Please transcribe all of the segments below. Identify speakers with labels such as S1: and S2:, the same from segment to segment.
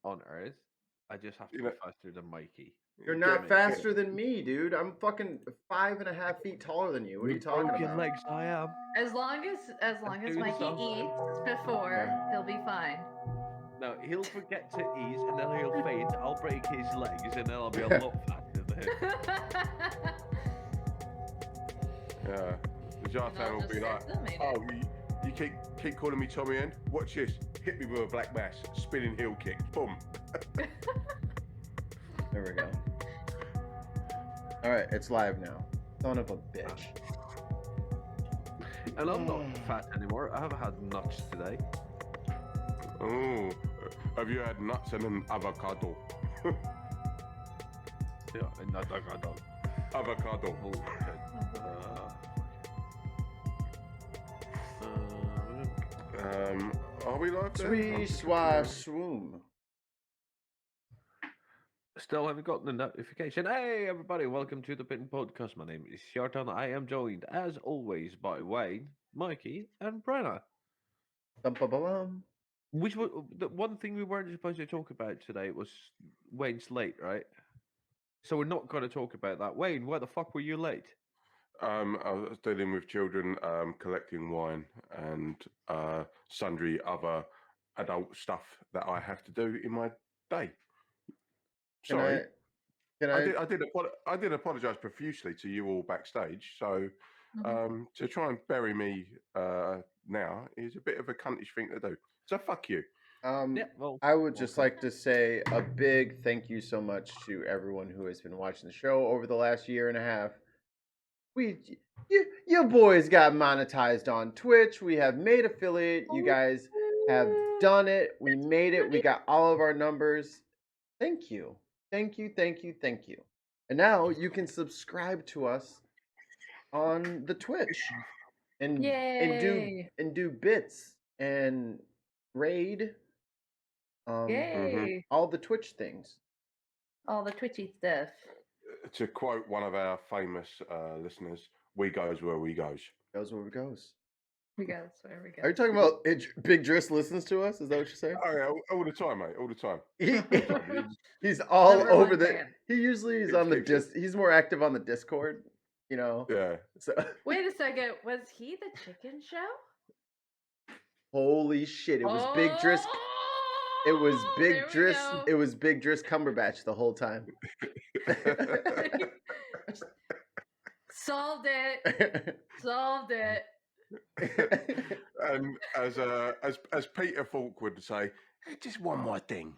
S1: on earth. I just have to
S2: You
S1: be
S2: know,
S1: faster than Mikey.
S3: You're
S2: get
S3: not
S2: me.
S3: faster than me, dude. I'm fucking 5.5 feet taller than you. What are you
S1: With
S3: talking
S1: broken
S3: about?
S1: legs, I am.
S4: As long as
S1: do
S4: Mikey
S1: something.
S4: eats before, he'll be fine.
S1: No, he'll forget to eat, and then he'll faint. I'll break his legs, and then I'll be a lot faster than him.
S2: Yeah. The Jartan will be like, oh, you keep calling me Tommy N? Watch this. Hit me with a black mass. Spinning heel kick. Boom.
S3: There we go. All right, it's live now. Son of a bitch.
S1: And I'm not fat anymore. I haven't had nuts today.
S2: Oh, have you had nuts and an avocado?
S1: Yeah, and avocado.
S2: Avocado.
S1: Oh,
S2: Are we live there?
S3: Swee swa swoom.
S1: Still haven't gotten the notification. Hey, everybody, welcome to the BinPodcast. My name is Shartan. I am joined, as always, by Wayne, Mikey, and Brenna.
S3: Bum-ba-ba-bum.
S1: Which was the one thing we weren't supposed to talk about today was Wayne's late, right? So we're not going to talk about that. Wayne, why the fuck were you late?
S2: I was dealing with children, collecting wine and sundry other adult stuff that I have to do in my day. Sorry. I did apologise profusely to you all backstage. So to try and bury me now is a bit of a cuntish thing to do. So fuck you.
S3: I would just like to say a big thank you so much to everyone who has been watching the show over the last year and a half. You boys got monetized on Twitch. We have made affiliate. You guys have done it. We made it. We got all of our numbers. Thank you. Thank you. Thank you. Thank you. And now you can subscribe to us on the Twitch and do bits and raid.
S4: Yay!
S3: All the Twitch things.
S4: All the Twitchy stuff.
S2: To quote one of our famous listeners, "We goes where we goes."
S3: Goes where we goes.
S4: We goes where we go.
S3: Are you talking about Big Driss listens to us? Is that what you're saying?
S2: Oh yeah, all the time, mate. All the time.
S3: He's all
S4: Number
S3: over
S4: one
S3: the.
S4: fan.
S3: He usually is on the He's more active on the Discord. You know.
S2: Yeah.
S3: So.
S4: Wait a second. Was he the chicken show?
S3: Holy shit! It was Big Driss. It was Big Driss. It was Big Driss Cumberbatch the whole time.
S4: Solved it. Solved it.
S2: And as Peter Falk would say, just one more thing.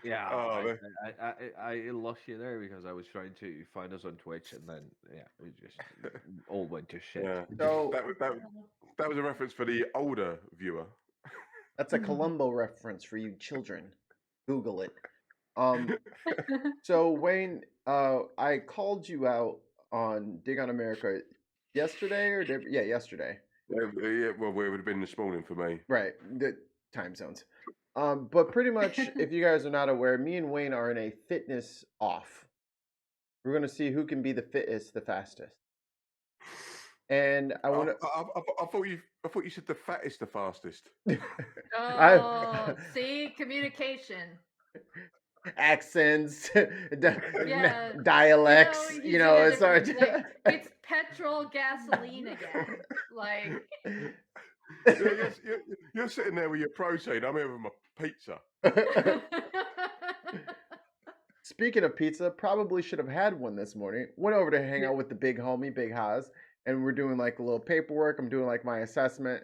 S1: Yeah,
S2: Oh,
S1: I lost you there because I was trying to find us on Twitch, and then it just all went to shit.
S2: Yeah.
S3: So
S2: that was a reference for the older viewer.
S3: That's a Columbo reference for you children. Google it. So Wayne, I called you out on Dig on America yesterday yesterday.
S2: Yeah, well, it would have been this morning for me.
S3: Right, the time zones. But pretty much, if you guys are not aware, me and Wayne are in a fitness off. We're gonna see who can be the fittest, the fastest. And I want to.
S2: I thought you said the fattest, the fastest.
S4: Oh, see, communication.
S3: Accents, dialects. You know, it's hard.
S4: It's petrol, gasoline again. Like
S2: you're sitting there with your protein. I'm here with my pizza.
S3: Speaking of pizza, probably should have had one this morning. Went over to hang out with the big homie, Big Haas, and we're doing like a little paperwork. I'm doing like my assessment,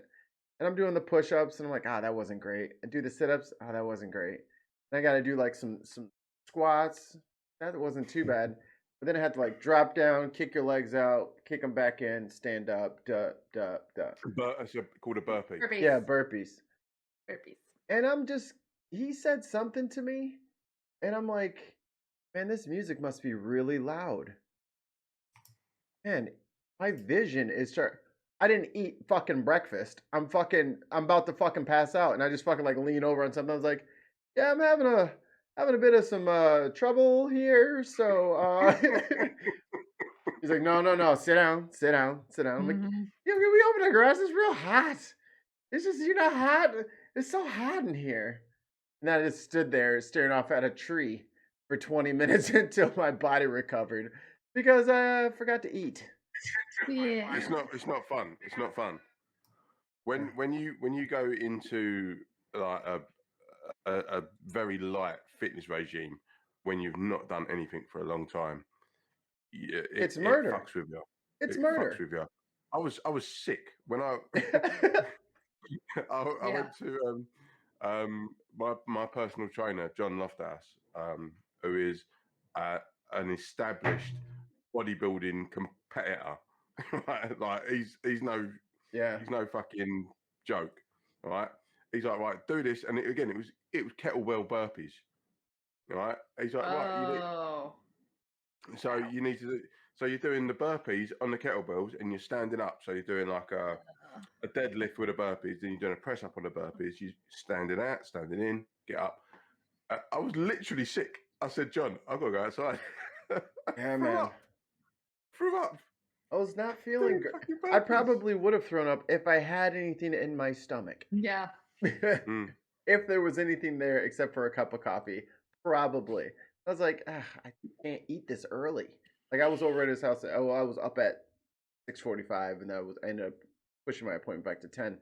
S3: and I'm doing the push-ups, and I'm like, that wasn't great. I do the sit-ups, that wasn't great. And I got to do like some squats. That wasn't too bad. But then I had to like drop down, kick your legs out, kick them back in, stand up, duh.
S2: It's called a burpee.
S4: Burpees.
S3: Yeah, burpees.
S4: Burpees.
S3: And he said something to me, and I'm like, man, this music must be really loud. Man, my vision is I didn't eat fucking breakfast. I'm about to fucking pass out, and I just fucking like lean over on something. I was like, yeah, I'm having a bit of some trouble here. So he's like, no, sit down. I'm like, yeah, we over the grass. It's real hot. It's just you're not hot. It's so hot in here. And I just stood there staring off at a tree for 20 minutes until my body recovered because I forgot to eat.
S4: Yeah.
S2: It's not fun. It's not fun. When you go into like a very light fitness regime when you've not done anything for a long time,
S3: It's
S2: it
S3: murder.
S2: fucks with you.
S3: It's
S2: It
S3: murder.
S2: fucks with you. I was sick when I I
S4: Yeah.
S2: went to my personal trainer John Loftus, who is an established bodybuilding competitor. Right? Like he's no
S3: Yeah.
S2: fucking joke. All right. He's like, right, do this, and it was kettlebell burpees. All right. He's like, right,
S4: Oh.
S2: you need to do. So you're doing the burpees on the kettlebells, and you're standing up. So you're doing like a deadlift with the burpees, then you're doing a press up on the burpees. You standing out, standing in, get up. I was literally sick. I said, John, I've got to go outside.
S3: Yeah, man.
S2: Threw up.
S3: I was not feeling
S2: Doing
S3: good.
S2: fucking
S3: I
S2: burpees.
S3: probably would have thrown up if I had anything in my stomach.
S4: Yeah.
S2: Mm.
S3: If there was anything there except for a cup of coffee, probably. I was like, I can't eat this early. Like I was over at his house. I was up at 6:45, and I ended up pushing my appointment back to 10.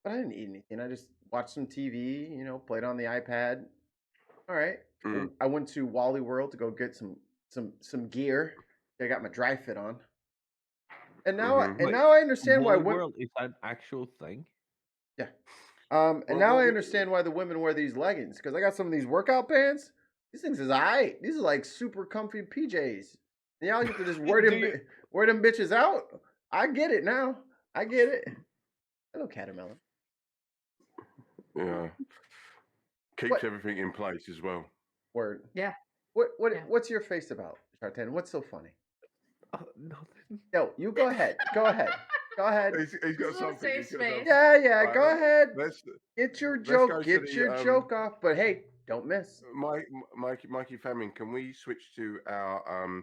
S3: But I didn't eat anything. I just watched some TV. Played on the iPad. All right.
S2: Mm.
S3: I went to Wally World to go get some gear. I got my dry fit on. And now,
S2: Mhm.
S3: now I understand why
S1: Wally
S3: women.
S1: World is an actual thing.
S3: Yeah. And
S2: Well,
S3: now I
S2: well,
S3: understand why the women wear these leggings, because I got some of these workout pants. These things is aight. These are like super comfy PJs. And y'all get to just wear
S1: Do
S3: them,
S1: you-
S3: wear them bitches out. I get it now. I get it. Hello, Catamelion.
S2: Yeah. Keeps
S3: What?
S2: everything in place as well.
S3: Word.
S4: Yeah.
S3: What?
S4: Yeah.
S3: What's your face about, Chartan? What's so funny?
S1: Nothing.
S3: No, you go ahead. Go ahead. Go ahead.
S2: He's got
S4: This is a
S2: something.
S4: safe
S2: He's got
S4: space.
S2: something.
S3: Yeah,
S2: Right,
S3: go ahead.
S2: Let's
S3: Get your
S2: let's go
S3: joke.
S2: to
S3: Get
S2: the,
S3: your joke off. But hey, don't miss.
S2: Mikey Famin, can we switch to our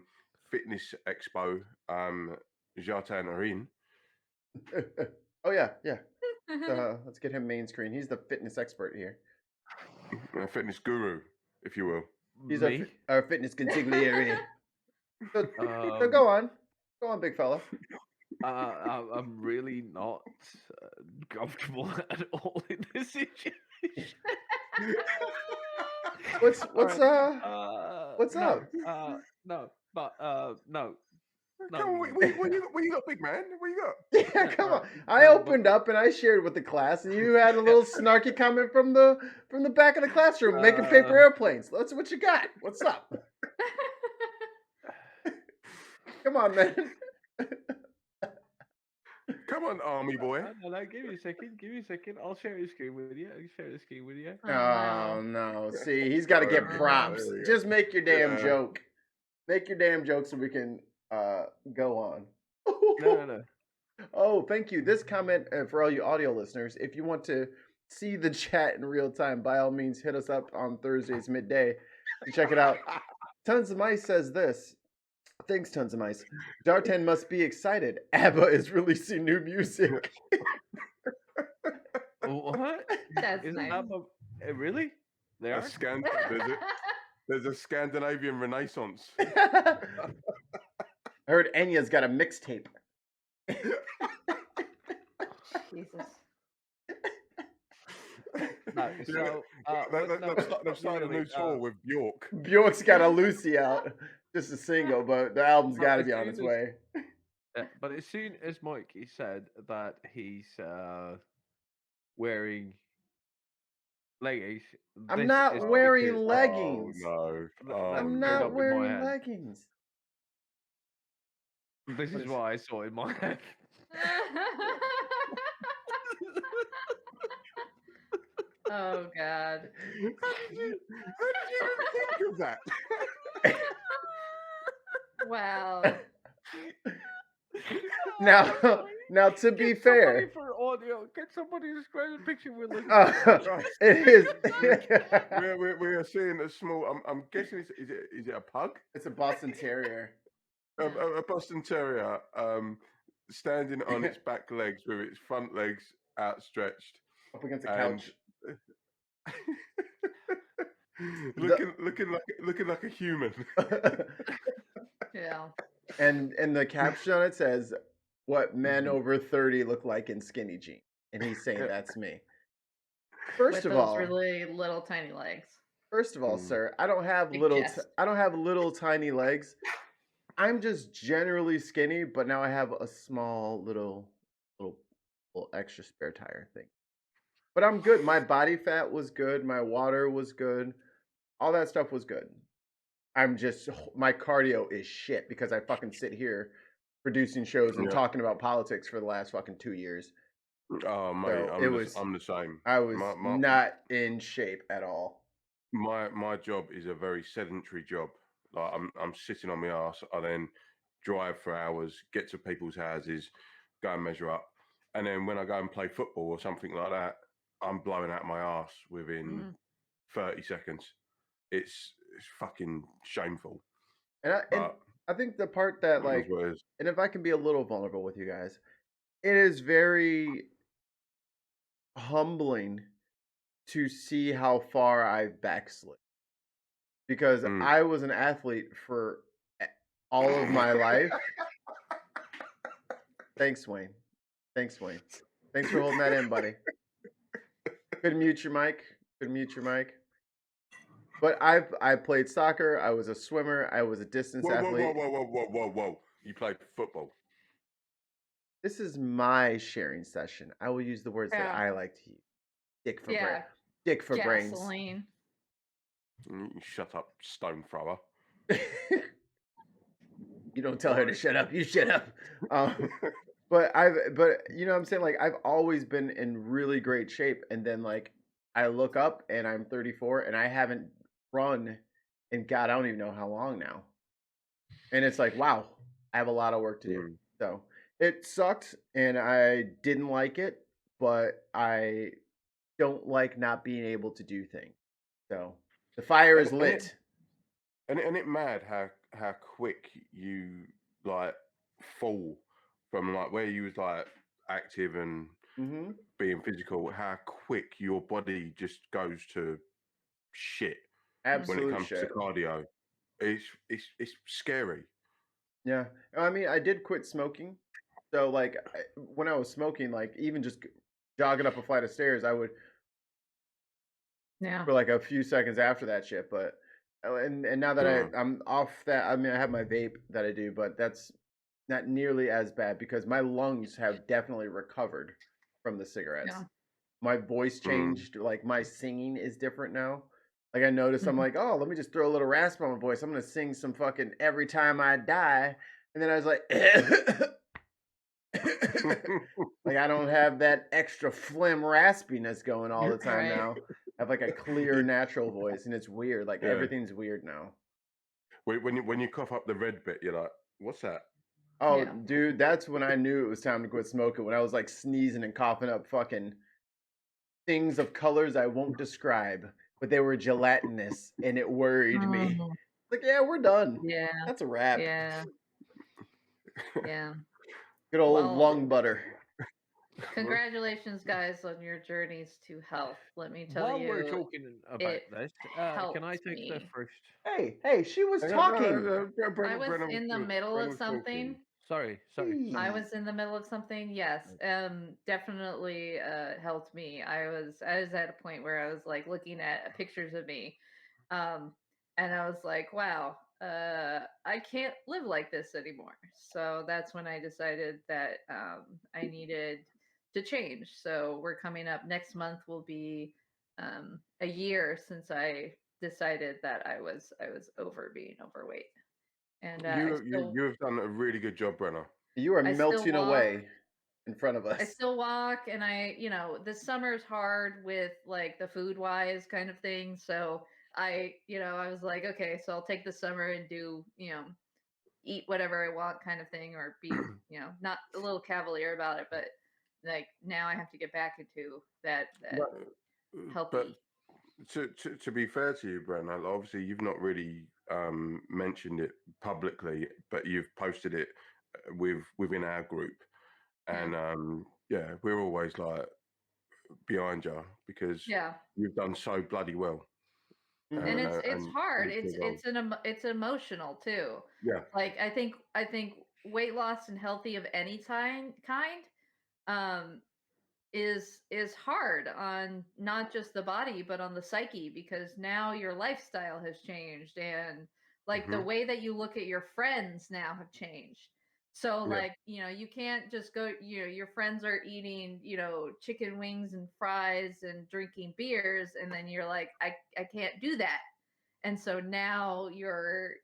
S2: fitness expo, Jartan Arin?
S3: Oh yeah. Let's get him main screen. He's the fitness expert here.
S2: Fitness guru, if you will.
S3: He's
S1: Me?
S3: our fitness consigliere. So
S1: Um,
S3: go on, big fella.
S1: I'm really not comfortable at all in this situation.
S3: What's
S1: Alright,
S3: what's
S1: no,
S3: up?
S1: no, but no.
S2: Come on, what you got, big man? What you got?
S3: Yeah,
S1: Yeah,
S3: come on.
S1: alright,
S3: I
S1: but-
S3: opened up and I shared with the class, and you had a little snarky comment from the back of the classroom, making paper airplanes. That's what you got. What's up? Come on, man.
S2: Come on, army boy.
S1: No, give me a second. I'll share the screen with you.
S4: Oh, wow.
S3: Oh no! See, he's got to get props.
S2: there you go.
S3: Just make your damn
S2: Yeah.
S3: joke. Make your damn joke so we can go on.
S1: No.
S3: Oh, thank you. This comment for all you audio listeners. If you want to see the chat in real time, by all means, hit us up on Thursdays midday to check it out. Tons of Mice says this. Thanks, Tons of Mice. Jartan must be excited. ABBA is releasing new music.
S1: What?
S4: That's
S1: Isn't
S4: nice.
S1: that really? They are.
S2: There's a Scandinavian Renaissance.
S3: I heard Enya's got a mixtape.
S4: Jesus.
S1: No, so
S2: They've started a new tour with Bjork.
S3: Bjork's got a Lucy out. Just a single, but the album's got to be on its way.
S1: but as soon as Mikey said that he's wearing leggings,
S3: I'm
S1: this
S3: not
S1: is
S3: wearing
S1: because-
S3: leggings.
S2: Oh no! Oh,
S3: I'm
S1: straight up
S3: not
S1: in my
S3: wearing
S1: head.
S3: leggings.
S1: This is what I saw in my head.
S4: Oh God.
S2: How did you even think of that?
S4: Wow.
S3: Now, to be
S1: Get
S3: fair,
S1: somebody for audio. Get somebody to describe the picture we're looking
S3: it is.
S2: we are seeing a small. I'm guessing is it a pug?
S3: It's a Boston Terrier.
S2: A Boston Terrier standing on its back legs with its front legs outstretched,
S3: Up against the
S2: and
S3: couch.
S2: looking like a human.
S4: Yeah.
S3: And the caption on it says, "What men over 30 look like in skinny jeans," and he's saying that's me.
S4: With those really little tiny legs.
S3: First of all,
S2: Mm.
S3: sir, I don't have
S4: Big
S3: little.
S4: chest.
S3: I don't have little tiny legs. I'm just generally skinny, but now I have a small little extra spare tire thing. But I'm good. My body fat was good. My water was good. All that stuff was good. I'm just my cardio is shit because I fucking sit here producing shows and
S2: Yeah.
S3: talking about politics for the last fucking 2 years.
S2: Oh mate,
S3: So
S2: I'm the same.
S3: I was
S2: My-
S3: not in shape at all.
S2: My job is a very sedentary job. Like I'm sitting on my ass. I then drive for hours, get to people's houses, go and measure up, and then when I go and play football or something like that, I'm blowing out my ass within 30 seconds. It's fucking shameful.
S3: And I think the part that
S2: It is what it is.
S3: and if I can be a little vulnerable with you guys, it is very humbling to see how far I've backslid. Because I was an athlete for all of my life. Thanks, Wayne. Thanks for holding that in, buddy. Couldn't mute your mic. But I played soccer. I was a swimmer. I was a distance athlete.
S2: Whoa. You played football.
S3: This is my sharing session. I will use the words that I like to use. Dick for brain. Dick for brains.
S4: Gasoline.
S2: Shut up, stone thrower.
S3: You don't tell her to shut up. You shut up. But you know what I'm saying? Like, I've always been in really great shape. And then, like, I look up and I'm 34 and I haven't run in God, I don't even know how long now. And it's like, wow, I have a lot of work to do. So it sucked and I didn't like it, but I don't like not being able to do things. So the fire is lit.
S2: And it mad how quick you like fall from like where you was like active and being physical, how quick your body just goes to shit.
S3: Absolute
S2: when it comes
S3: shit.
S2: to cardio. It's scary.
S3: Yeah. I mean, I did quit smoking. So like when I was smoking, like even just jogging up a flight of stairs, I would for like a few seconds after that shit. But and now that I'm off that, I mean, I have my vape that I do, but that's not nearly as bad because my lungs have definitely recovered from the cigarettes.
S4: Yeah.
S3: My voice changed. Like my singing is different now. Like I noticed, I'm like, oh, let me just throw a little rasp on my voice. I'm gonna sing some fucking "Every Time I Die," and then I was like, like I don't have that extra phlegm raspiness going all the time now. I have like a clear, natural voice, and it's weird. Like everything's weird now.
S2: When you cough up the red bit, you're like, what's that?
S3: Oh, dude, that's when I knew it was time to quit smoking. When I was like sneezing and coughing up fucking things of colors I won't describe, but they were gelatinous, and it worried me. Like, yeah, we're done.
S4: Yeah,
S3: that's a wrap.
S4: Yeah.
S3: Good old lung butter.
S4: Congratulations, guys, on your journeys to health. Let me tell you.
S1: While we're talking about this, can I take that first?
S3: Hey, she was talking.
S4: I was in the middle of something.
S1: Sorry.
S4: I was in the middle of something. Yes, definitely helped me. I was at a point where I was like looking at pictures of me, and I was like, wow, I can't live like this anymore. So that's when I decided that I needed to change. So we're coming up next month will be a year since I decided that I was being overweight. And
S2: you have done a really good job, Brenna.
S3: You are melting away in front of us.
S4: I still walk, and the summer's hard with like the food wise kind of thing. So I was like, okay, so I'll take the summer and do, eat whatever I want kind of thing, or be, not a little cavalier about it, but like now I have to get back into that healthy.
S2: But to be fair to you, Brenna, obviously you've not really mentioned it publicly, but you've posted it within our group, and we're always like, behind you because
S4: Yeah.
S2: you've done so bloody well.
S3: Mhm.
S4: And it's
S2: and
S4: hard.
S2: you feel well.
S4: It's emotional too.
S2: Yeah.
S4: Like I think weight loss and healthy of any kind um is hard on not just the body but on the psyche, because now your lifestyle has changed, and like the
S2: Mhm.
S4: way that you look at your friends now have changed. So
S2: Yeah.
S4: like, you can't just go, your friends are eating, chicken wings and fries and drinking beers, and then you're like, I can't do that. And so now you're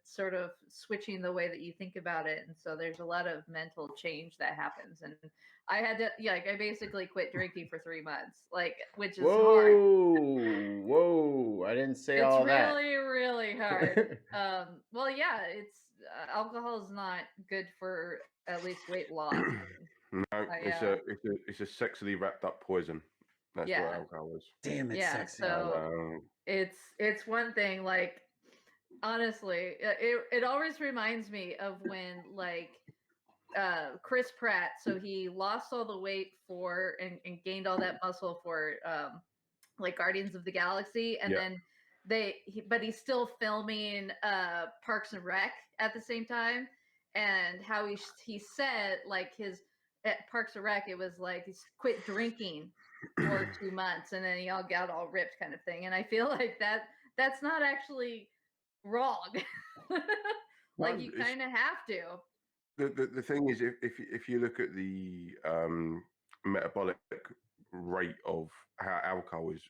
S4: sort of switching the way that you think about it, and so there's a lot of mental change that happens. And I had to, like, I basically quit drinking for 3 months, like, which is hard.
S3: Whoa! I didn't say
S4: It's
S3: all that.
S4: really hard. Well, yeah, it's alcohol is not good for at least weight loss.
S2: No,
S4: I
S2: it's a sexily wrapped up poison. That's what
S4: Yeah.
S2: alcohol is.
S3: Damn, it's
S4: Yeah,
S3: sexy.
S2: I
S4: so
S2: know.
S4: it's one thing, like, honestly, it always reminds me of when, like, Chris Pratt, so he lost all the weight for and gained all that muscle for like Guardians of the Galaxy, and
S2: Yeah.
S4: then but he's still filming Parks and Rec at the same time, and how he said, like, his at Parks and Rec, it was like he's quit drinking for 2 months, and then he all got all ripped, kind of thing. And I feel like that's not actually wrong. Like,
S2: No,
S4: you kind of have to.
S2: the thing is, if you look at the metabolic rate of how alcohol is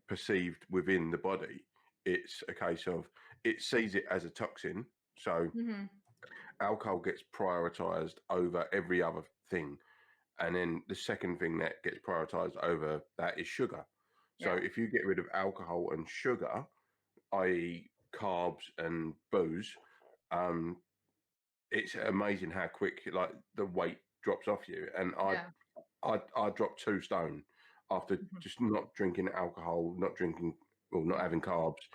S2: perceived within the body, it's a case of it sees it as a toxin. So
S4: Hmm.
S2: alcohol gets prioritized over every other thing. And then the second thing that gets prioritized over that is sugar. So
S4: Yeah.
S2: if you get rid of alcohol and sugar, i.e., carbs and booze, um, it's amazing how quick like the weight drops off you. And
S4: Yeah.
S2: I dropped 2 stone after
S4: Mhm.
S2: just not drinking alcohol, not drinking or not having carbs.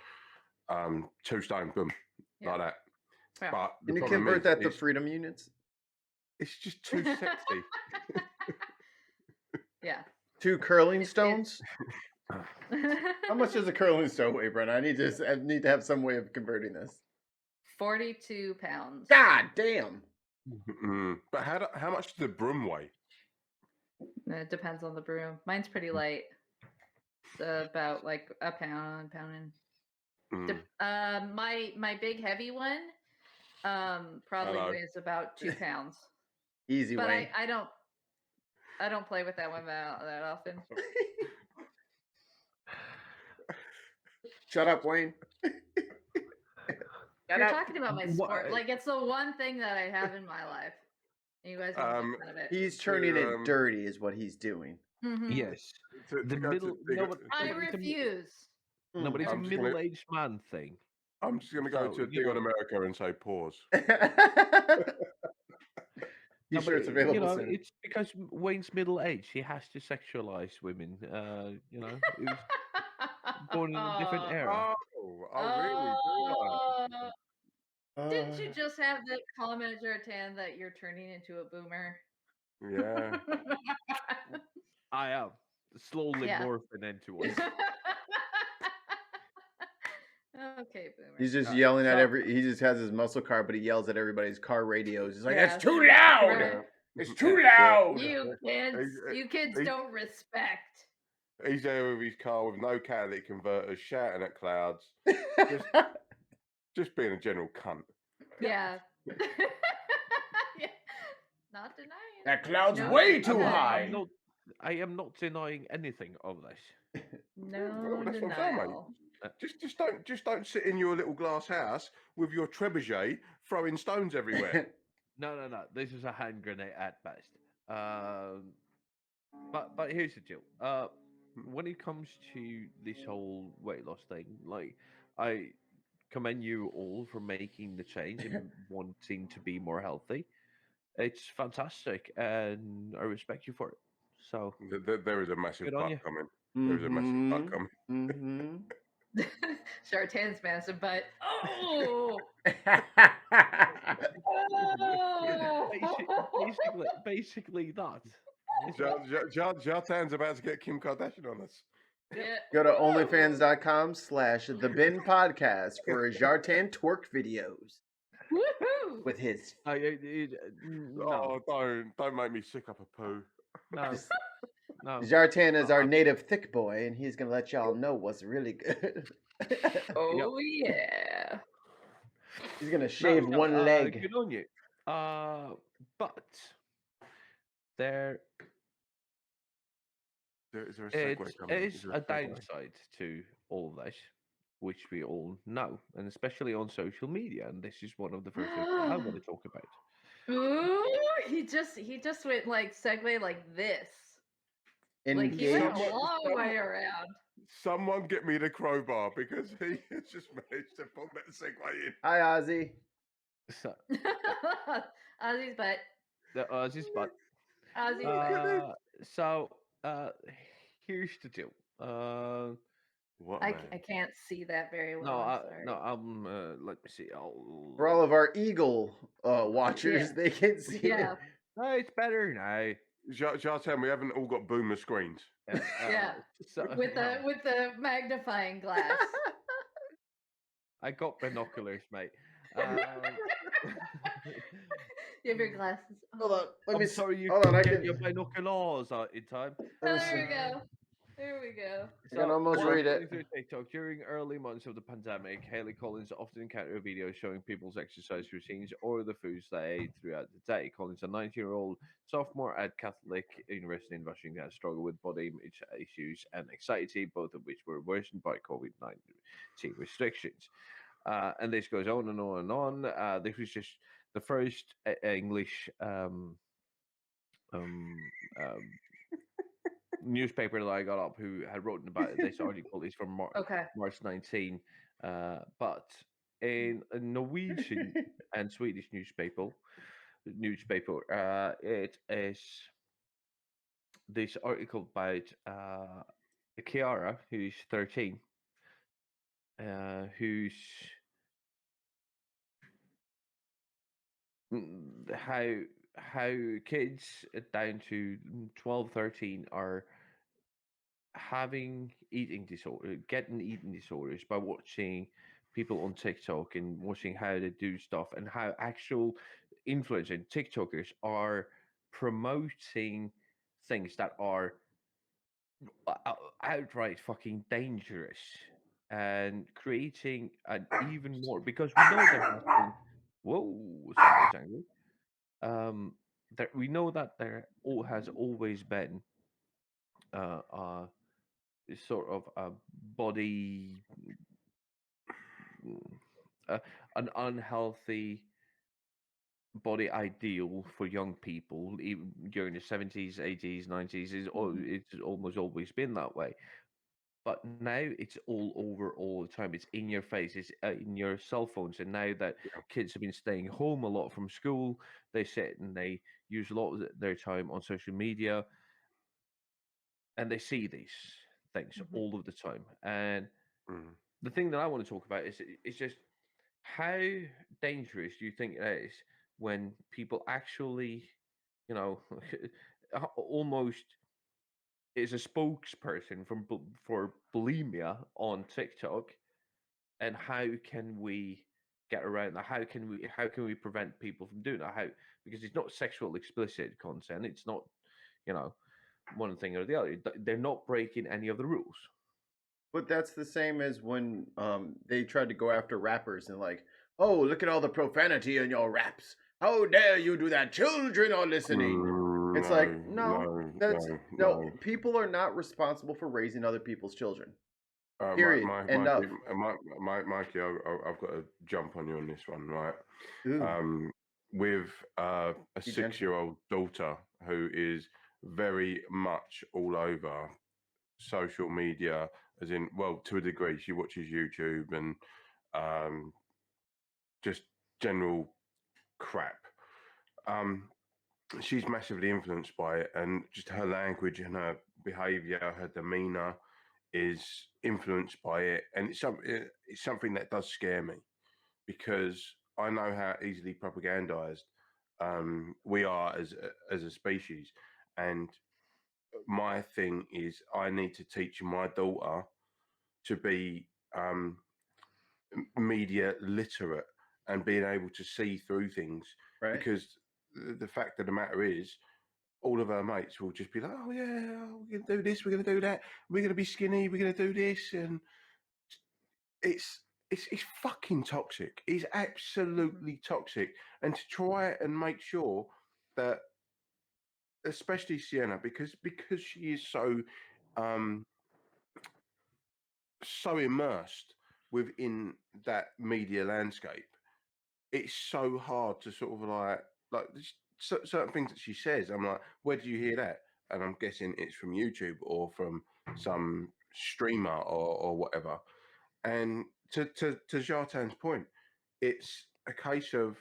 S2: 2 stone, boom,
S4: Yeah.
S2: like that.
S4: Yeah.
S2: But the
S3: Can you
S2: problem
S3: convert
S2: is,
S3: that to freedom units?
S2: it's just too sexy.
S4: Yeah.
S3: 2 curling
S4: It's
S3: stones? How much does a curling stone weigh, Brent? I need to have some way of converting this.
S4: 42 pounds.
S3: God damn!
S2: But how much does the broom weigh?
S4: It depends on the broom. Mine's pretty light. It's about like a pound and
S2: Mm.
S4: my big heavy one probably
S2: Hello.
S4: weighs about 2 pounds.
S3: Easy
S4: But
S3: Wayne.
S4: I don't play with that one that often.
S3: Shut up, Wayne. Shut
S4: You're
S3: up.
S4: talking about my sport. Like, it's the one thing that I have in my life. And you guys want to make fun of it.
S3: He's turning it dirty, is what he's doing.
S4: Mhm.
S1: Yes.
S2: To
S1: The
S2: go
S1: middle.
S2: to,
S1: No, but
S4: I
S1: nobody's a,
S4: refuse.
S1: nobody's a
S2: I'm just gonna-
S1: middle-aged man thing.
S2: I'm just going to go
S1: So,
S2: to a
S1: you
S2: dig on
S1: know-
S2: America and say pause.
S3: You
S1: No,
S3: sure
S1: but,
S3: it's available
S1: you know,
S3: soon?
S1: it's because Wayne's middle-aged. He has to sexualize women. You know, he was born in a different era.
S2: Really?
S4: Didn't you just have that comment, Jordan, that you're turning into a boomer?
S2: Yeah.
S1: I am slowly
S4: Yeah.
S1: morphing into one.
S4: Okay, boomer.
S3: He's just
S1: Alright,
S3: yelling at
S1: so-
S3: he just has his muscle car, but he yells at everybody's car radios. He's like,
S4: Yeah.
S3: "It's too loud!
S4: Right.
S3: It's too loud!"
S4: You kids don't respect.
S2: He's there with his car with no catalytic converters, shouting at clouds, just being a general cunt.
S4: Yeah. Yeah. Not denying.
S3: That cloud's
S4: No,
S3: way too
S4: okay.
S3: high.
S1: I am not denying anything of this.
S4: No
S2: That's what I'm saying,
S4: denial.
S2: Just don't sit in your little glass house with your trebuchet throwing stones everywhere.
S1: No. This is a hand grenade at best. But here's the deal. When it comes to this whole weight loss thing, like, I commend you all for making the change and wanting to be more healthy. It's fantastic, and I respect you for it. So
S2: There is a massive
S1: Good on
S2: butt
S1: you.
S2: coming. There is a massive butt coming.
S3: Mm-hmm.
S4: Chartan's massive butt. Oh!
S1: basically that.
S2: Jartan's about to get Kim Kardashian on us.
S4: Yeah.
S3: Go to
S4: Woo!
S3: onlyfans.com/TheBinPodcast for Jartan twerk videos
S4: Woohoo!
S3: with his.
S1: No,
S2: Don't make me sick up a poo.
S1: no, no.
S3: Jartan is our native thick boy, and he's gonna let y'all know what's really good.
S4: Oh yeah.
S3: He's gonna shave
S1: No,
S3: one leg.
S1: Good on you. But there
S2: Is there a segue coming?
S1: is
S2: there
S1: a
S2: segue?
S1: downside to all of this, which we all know, and especially on social media. And this is one of the first things that I want to talk about.
S4: Ooh, he just went like segue like this. Like he went a
S3: Engage.
S4: long way around.
S2: Someone get me the crowbar because he has just managed to pull that segue in.
S3: Hi, Ozzy.
S1: So,
S4: Ozzy's butt.
S1: the Ozzy's butt.
S4: Ozzy's butt.
S1: So here's the deal.
S2: What
S4: I
S2: man?
S4: can't see that very well. I'm sorry.
S1: I'm. Let me see.
S3: For all of our eagle watchers,
S4: Yeah.
S3: they can see
S4: Yeah.
S3: it.
S1: No, it's better now.
S2: Jartan, we haven't all got boomer screens.
S4: Yeah.
S1: So,
S4: With the magnifying glass.
S1: I got binoculars, mate.
S4: You have your glasses.
S3: Hold on, let me.
S1: I'm sorry you
S3: hold on, I
S1: get
S3: can.
S1: your binoculars out in time.
S3: Let me
S4: There we
S3: see.
S4: go. There we go.
S3: I can almost
S1: while
S3: read it.
S1: going through TikTok, during early months of the pandemic, Haley Collins often encountered videos showing people's exercise routines or the foods they ate throughout the day. Collins, a 19-year-old sophomore at Catholic University in Washington, has struggled with body image issues and anxiety, both of which were worsened by COVID-19 restrictions. And this goes on and on and on. This was just the first English newspaper that I got up who had written about this article is from
S4: Okay.
S1: March 19. But in a Norwegian and Swedish newspaper, it is this article about Kiara, who's 13, who's how kids down to 12, 13 are having getting eating disorders by watching people on TikTok and watching how they do stuff, and how actual influencers and TikTokers are promoting things that are outright fucking dangerous and creating an even more, because we know there has been somebody's angry. That we know that there has always been sort of a body, an unhealthy body ideal for young people, even during the 70s, 80s, 90s. It's almost always been that way. But now it's all over all the time. It's in your face. It's in your cell phones. And now that kids have been staying home a lot from school, they sit and they use a lot of their time on social media, and they see these things all of the time. And the thing that I want to talk about is just how dangerous do you think it is when people actually, almost is a spokesperson for bulimia on TikTok, and how can we get around that? How can we prevent people from doing that? Because it's not sexual explicit content. It's not, one thing or the other. They're not breaking any of the rules.
S3: But that's the same as when they tried to go after rappers and like, oh, look at all the profanity in your raps. How dare you do that? Children are listening. It's like, no, people are not responsible for raising other people's children. Period. End of.
S2: Mikey, I've got to jump on you on this one, right? With a 6-year-old daughter who is very much all over social media, as in, well, to a degree, she watches YouTube and just general crap. She's massively influenced by it, and just her language and her behavior, her demeanor is influenced by it. And it's something that does scare me, because I know how easily propagandized we are as a species. And my thing is I need to teach my daughter to be media literate and being able to see through things,
S3: Right.
S2: because the fact of the matter is, all of her mates will just be like, oh yeah, we're gonna do this, we're gonna do that, we're gonna be skinny, we're gonna do this, and it's it's fucking toxic. It's absolutely toxic. And to try and make sure that, especially Sienna, because she is so immersed within that media landscape, it's so hard to sort of like certain things that she says. I'm like, where do you hear that? And I'm guessing it's from YouTube or from some streamer or whatever. And to Jartan's point, it's a case of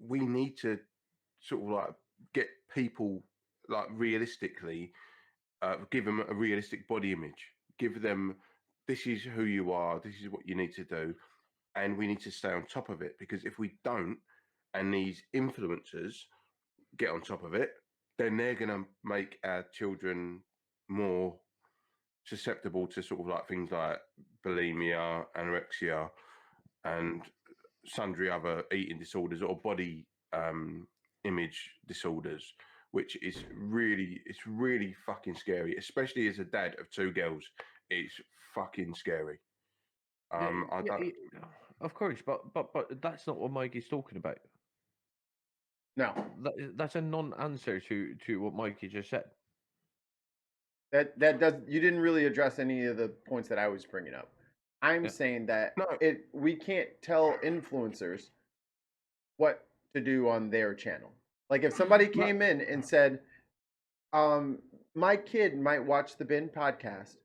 S2: we need to sort of like get people like realistically, give them a realistic body image, give them, this is who you are, this is what you need to do, and we need to stay on top of it, because if we don't, and these influencers get on top of it, then they're going to make our children more susceptible to sort of like things like bulimia, anorexia, and sundry other eating disorders or body image disorders, which is it's really fucking scary, especially as a dad of two girls. It's fucking scary. I don't.
S1: Of course, but that's not what Mike is talking about.
S3: No,
S1: That's a non-answer to what Mikey just said.
S3: that does. You didn't really address any of the points that I was bringing up. I'm
S1: Yeah.
S3: saying that
S2: No.
S3: we can't tell influencers what to do on their channel. Like if somebody came in and said, my kid might watch the Bin podcast.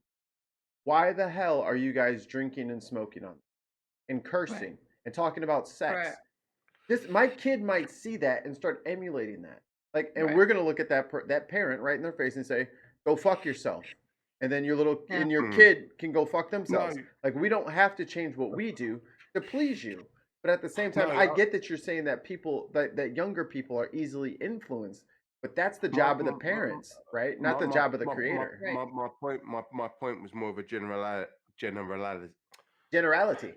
S3: Why the hell are you guys drinking and smoking on and cursing and talking about sex?
S4: Right.
S3: This my kid might see that and start emulating that. Like, and
S4: Right.
S3: we're gonna look at that parent right in their face and say, "Go fuck yourself," and then your kid can go fuck themselves.
S2: No.
S3: Like, we don't have to change what we do to please you. But at the same time,
S2: No,
S3: I get that you're saying that people that younger people are easily influenced, but that's the job of the parents, right? Not the job of the creator.
S2: My point was more of a generality.
S3: Generality.
S2: Generality,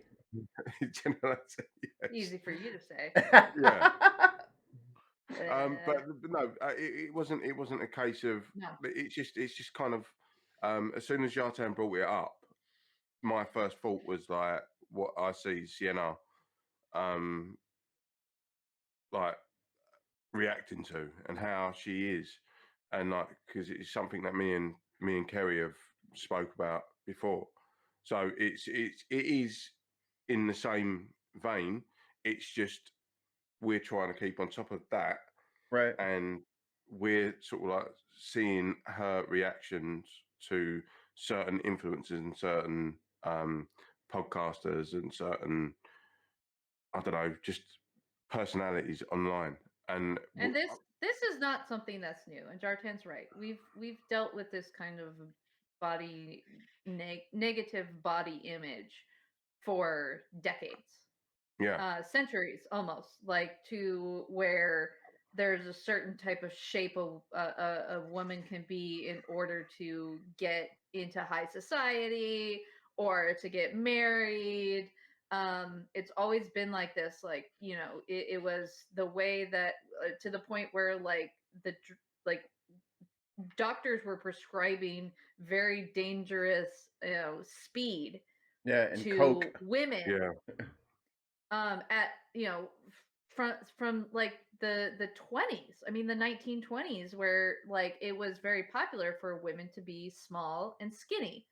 S2: yes.
S4: Easy for you to say.
S2: Yeah. But no, it wasn't a case of.
S4: No.
S2: It's just kind of. As soon as Jartan brought it up, my first thought was like what I see Sienna, like reacting to and how she is, and like because it's something that me and Kerry have spoke about before. So it is in the same vein. It's just we're trying to keep on top of that,
S3: Right.
S2: and we're sort of like seeing her reactions to certain influencers and certain podcasters and certain, I don't know, just personalities online. And
S4: this is not something that's new. And Jartan's right. We've dealt with this kind of body negative body image for decades.
S2: yeah,
S4: Centuries almost, like to where there's a certain type of shape a woman can be in order to get into high society or to get married. It's always been like this, like, you know, it was the way that to the point where like like doctors were prescribing very dangerous, you know, speed
S3: And
S4: to
S3: Coke.
S4: women
S2: yeah,
S4: at, you know, from like the 20s. I mean the 1920s, where like it was very popular for women to be small and skinny.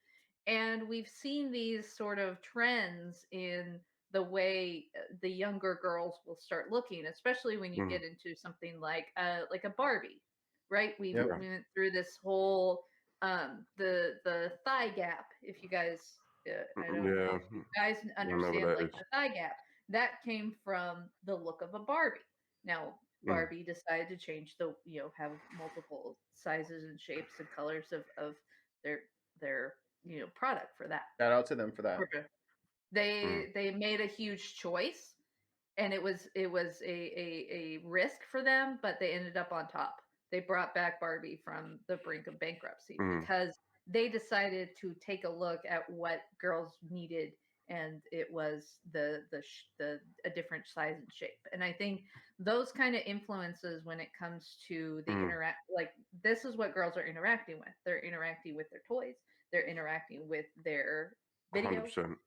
S4: And we've seen these sort of trends in the way the younger girls will start looking, especially when you get into something like a Barbie, right? We went through this whole the thigh gap. If you guys, I don't know if you guys understand like the thigh gap, that came from the look of a Barbie. Now Barbie decided to change the, you know, have multiple sizes and shapes and colors of their you know product for that.
S3: Shout out to them for that.
S4: They made a huge choice, and it was a risk for them, but they ended up on top. they brought back Barbie from the brink of bankruptcy
S2: Mm.
S4: because they decided to take a look at what girls needed, and it was the a different size and shape. And I think those kind of influences when it comes to the interact, like this is what girls are interacting with. They're interacting with their toys. They're interacting with their video.
S2: 100%.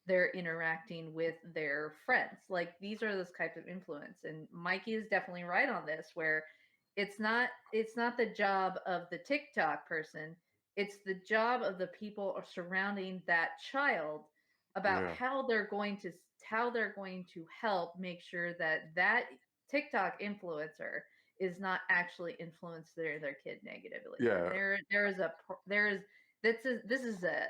S4: They're interacting with their friends. Like these are those types of influence. And Mikey is definitely right on this, where it's not the job of the TikTok person. It's the job of the people surrounding that child about
S2: Yeah.
S4: how they're going to help make sure that that TikTok influencer is not actually influence their kid negatively.
S2: Yeah.
S4: This is a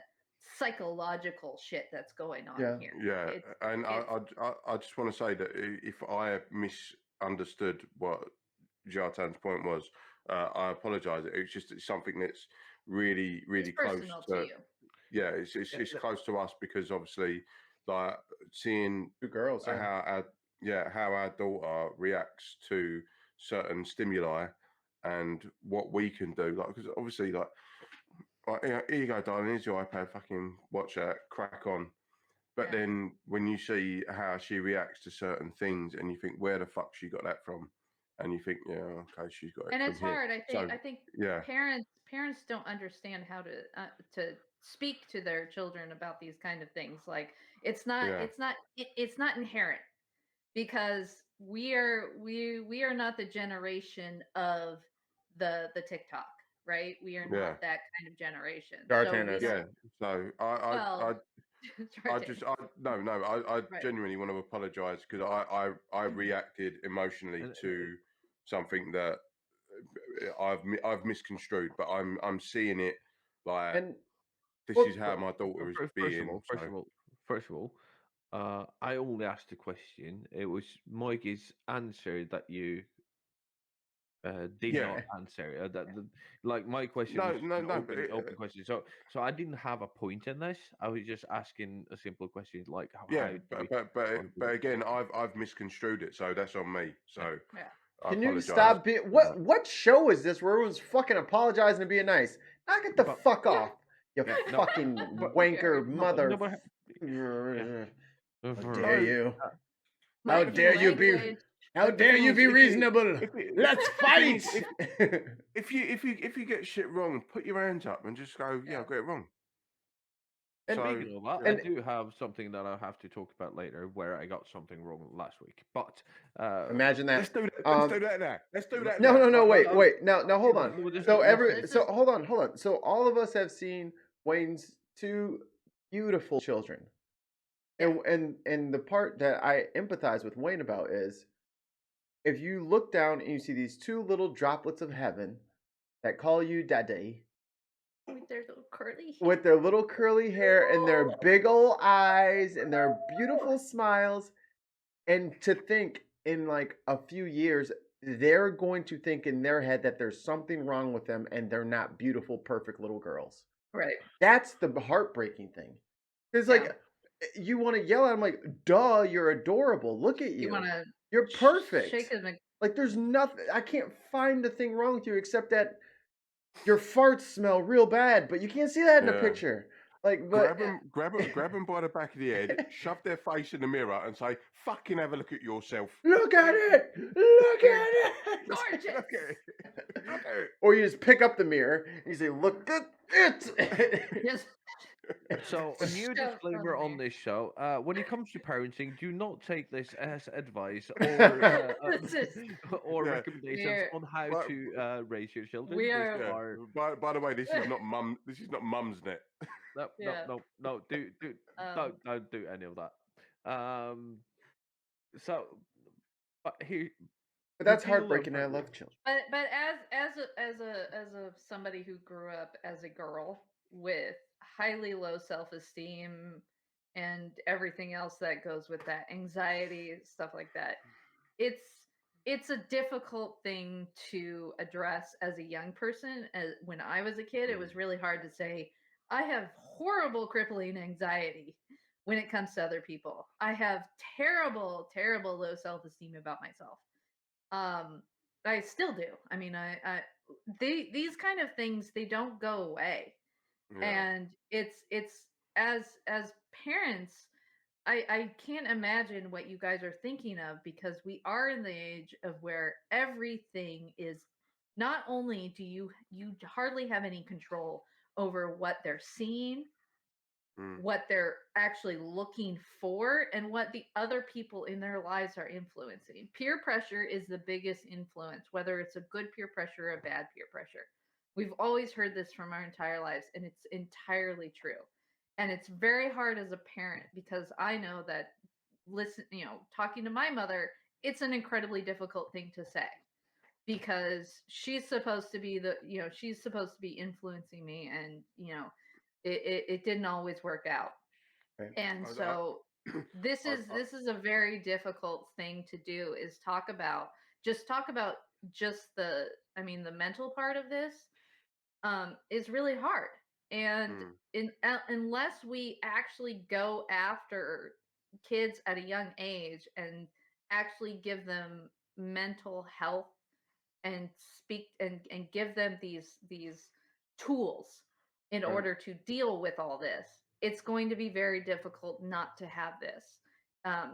S4: psychological shit that's going on
S3: Yeah.
S4: here.
S2: Yeah, and
S4: it's-
S2: I just want to say that if I misunderstood what Jartan's point was, I apologise. It's something that's really
S4: it's
S2: close
S4: personal
S2: to
S4: to you.
S2: yeah. It's close to us because obviously, like seeing
S3: 2 girls. Yeah.
S2: how our daughter reacts to certain stimuli and what we can do. Like because obviously like here you go, darling. Here's your iPad. Fucking watch that. Crack on. But
S4: Yeah.
S2: then when you see how she reacts to certain things, and you think, where the fuck she got that from? And you think, yeah, okay, she's got it
S4: And
S2: from
S4: it's
S2: here.
S4: hard. I think
S2: Yeah,
S4: parents don't understand how to speak to their children about these kind of things. Like it's not
S2: Yeah.
S4: it's not inherent, because we are not the generation of the TikTok, right? We are
S2: Yeah.
S4: not that kind of generation.
S3: Jartan
S4: So
S3: is.
S2: yeah. So
S4: well,
S2: I
S4: Right.
S2: genuinely want to apologise because I reacted emotionally
S1: And-
S2: to something that I've misconstrued, but I'm seeing it like
S3: And
S2: this
S3: well,
S2: is how my daughter is being.
S1: First of all, I only asked a question. It was Mikey's answer that you did
S2: Yeah.
S1: not answer. Like my question
S2: No,
S1: was just
S2: no,
S1: an
S2: no. But
S1: open question. So I didn't have a point in this. I was just asking a simple question, like how
S2: yeah,
S1: do we
S2: but again, I've misconstrued it, so that's on me. So
S4: Yeah.
S2: I
S3: can you
S2: apologise.
S3: stop being what show is this where everyone's fucking apologizing and being nice? Now get the fuck off, you fucking wanker mother. How dare you? How
S4: Mikey
S3: dare you be?
S4: language.
S3: How dare you be reasonable? Let's fight.
S2: If you get shit wrong, put your hands up and just go, yeah, I got it wrong.
S1: And
S2: So,
S1: speaking of that, I do have something that I'll have to talk about later where I got something wrong last week. But
S3: Imagine that.
S2: let's do that. Let's do that now. Let's do that.
S3: No,
S2: now.
S3: no, wait. Now, hold on.
S1: Well,
S3: So hold on. So all of us have seen Wayne's 2 beautiful children, and the part that I empathize with Wayne about is, if you look down and you see these 2 little droplets of heaven that call you daddy,
S4: with
S3: with
S4: their little curly
S3: their little curly hair and their big old eyes and their beautiful smiles, and to think in like a few years they're going to think in their head that there's something wrong with them and they're not beautiful, perfect little girls.
S4: Right.
S3: That's the heartbreaking thing. It's like you want to yell at them like, duh, you're adorable. Look at you.
S4: You want to
S3: You're perfect.
S4: shake him.
S3: Like there's nothing, I can't find a thing wrong with you except that your farts smell real bad, but you can't see that in the picture. Like, but
S2: grab them by the back of the head, shove their face in the mirror, and say, "Fucking have a look at yourself."
S3: Look at it. Look at it.
S4: Gorgeous.
S2: Look at it. Look at it.
S3: Or you just pick up the mirror and you say, "Look at it."
S4: Yes.
S1: So a new
S4: Shove
S1: disclaimer
S4: on
S1: on
S4: there.
S1: this show: when it comes to parenting, do not take this as advice or or
S2: Yeah.
S1: recommendations
S4: We're-
S1: on how
S2: But-
S1: to raise your children.
S4: We
S1: These
S4: are-
S1: are
S2: By the way, this is not mum. This is not Mumsnet.
S1: no,
S4: Yeah.
S1: no. Don't do any of that. So, but here,
S3: But that's
S1: you do love
S3: heartbreaking. And I
S1: her.
S3: love children.
S4: But as a somebody who grew up as a girl with highly low self-esteem and everything else that goes with that, anxiety, stuff like that, it's a difficult thing to address as a young person. As when I was a kid, it was really hard to say, I have horrible crippling anxiety when it comes to other people. I have terrible low self-esteem about myself. I still do. I mean, these kind of things, they don't go away.
S2: Yeah.
S4: And it's as parents, I can't imagine what you guys are thinking of, because we are in the age of where everything is, not only do you hardly have any control over what they're seeing,
S2: Mm.
S4: what they're actually looking for, and what the other people in their lives are influencing. Peer pressure is the biggest influence, whether it's a good peer pressure or a bad peer pressure. We've always heard this from our entire lives, and it's entirely true. And it's very hard as a parent, because I know that, talking to my mother, it's an incredibly difficult thing to say, because she's supposed to be she's supposed to be influencing me, and it didn't always work out.
S3: Right.
S4: And
S2: I-
S4: so this
S2: I-
S4: is a very difficult thing to do, is talk about just the, the mental part of this, is really hard. And
S2: Mm.
S4: unless we actually go after kids at a young age and actually give them mental health, and speak and give them these tools in
S2: Right.
S4: order to deal with all this, it's going to be very difficult not to have this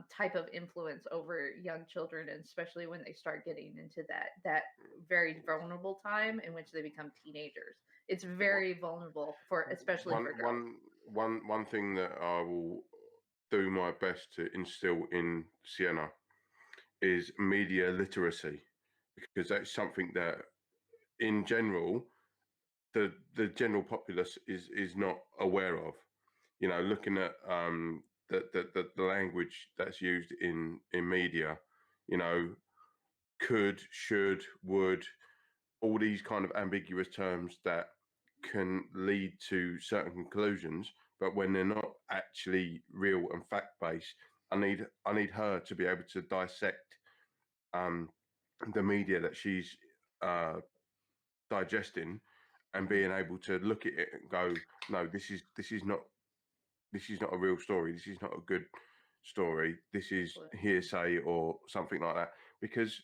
S4: type of influence over young children, and especially when they start getting into that very vulnerable time in which they become teenagers. It's very vulnerable, especially
S2: one
S4: for girls.
S2: one thing that I will do my best to instill in Sienna is media literacy, because that's something that, in general, the general populace is not aware of. Looking at the language that's used in media, you know, could, should, would, all these kind of ambiguous terms that can lead to certain conclusions, but when they're not actually real and fact based, I need her to be able to dissect um, the media that she's uh, digesting, and being able to look at it and go, no, this is not a real story. This is not a good story. This is hearsay or something like that. Because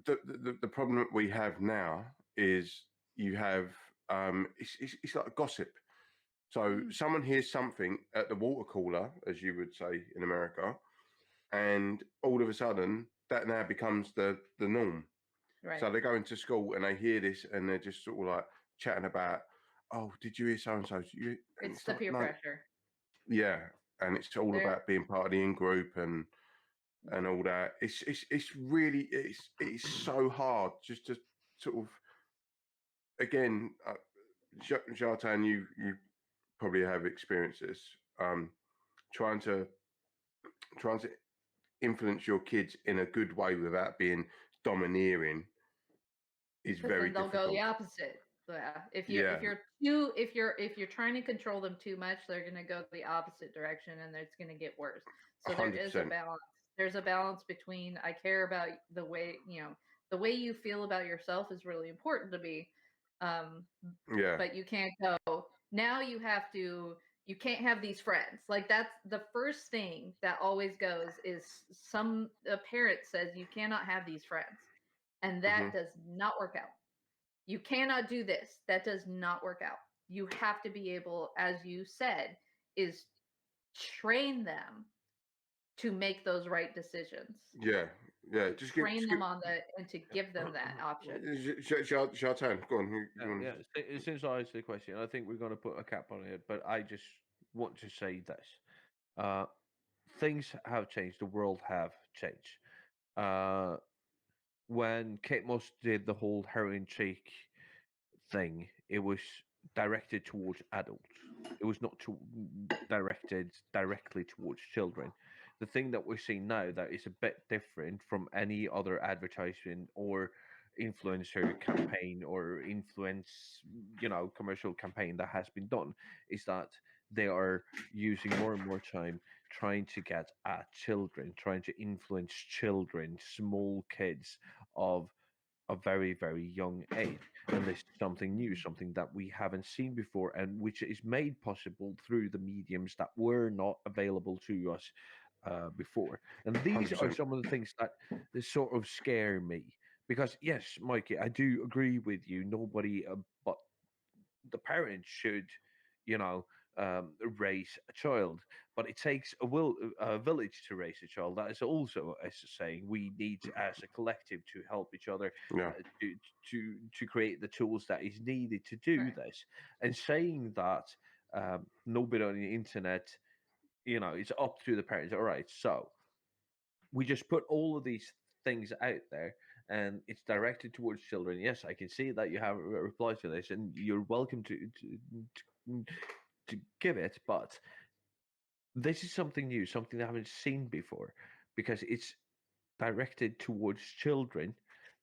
S2: the problem that we have now is, you have it's like gossip. So someone hears something at the water cooler, as you would say in America, and all of a sudden that now becomes the norm.
S4: Right.
S2: So they go into school and they hear this, and they're just sort of like chatting about, oh, did you hear so and so?
S4: It's the peer pressure.
S2: Yeah, and it's all
S4: There,
S2: about being part of the in group and all that. It's really it's so hard just to sort of, again, Jartan, you probably have experienced this. Trying to trying to influence your kids in a good way without being domineering is
S4: because
S2: very
S4: then they'll go
S2: difficult.
S4: the opposite. Yeah. If
S2: Yeah.
S4: you're trying to control them too much, they're gonna go the opposite direction, and it's gonna get worse. So there is a
S2: 100%.
S4: balance. There's a balance between, I care about the way you feel about yourself is really important to me. Um,
S2: Yeah.
S4: but you can't go, now you can't have these friends. Like, that's the first thing that always goes, is a parent says you cannot have these friends, and that does not work out. You cannot do this. That does not work out. You have to be able, as you said, is train them to make those right decisions.
S2: Yeah. Just
S4: Train them on that, and to give them that option.
S2: Jartan, go on. You want
S1: Yeah. Since I asked the question, I think we're going to put a cap on it. But I just want to say this: things have changed. The world have changed. Uh, when Kate Moss did the whole heroin cheek thing, it was directed towards adults. It was not directed directly towards children. The thing that we're seeing now that is a bit different from any other advertisement or influencer campaign or commercial campaign that has been done is that they are using more and more time trying to get at children, trying to influence children, small kids of a very, very young age. And this is something new, something that we haven't seen before, and which is made possible through the mediums that were not available to us before. And these are
S2: 100%.
S1: some of the things that sort of scare me, Because yes, Mikey, I do agree with you. Nobody but the parents should, you know, raise a child. But it takes a village to raise a child. That is also, as a saying, we need as a collective to help each other,
S2: Yeah,
S1: to to create the tools that is needed to do
S4: Right.
S1: this. And saying that nobody on the internet, it's up to the parents. All right, so we just put all of these things out there, and it's directed towards children. Yes, I can see that you have a reply to this, and you're welcome to give it, but this is something new, something I haven't seen before, because it's directed towards children,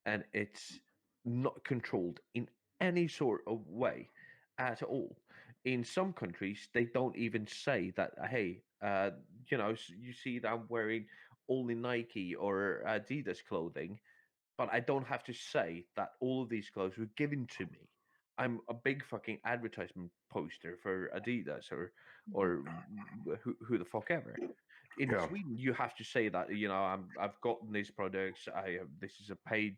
S1: and it's not controlled in any sort of way at all. In some countries, they don't even say that, hey, you see that I'm wearing only Nike or Adidas clothing, but I don't have to say that all of these clothes were given to me. I'm a big fucking advertisement poster for Adidas or who the fuck ever. In
S2: yeah,
S1: Sweden, you have to say that, I've gotten these products. This is a paid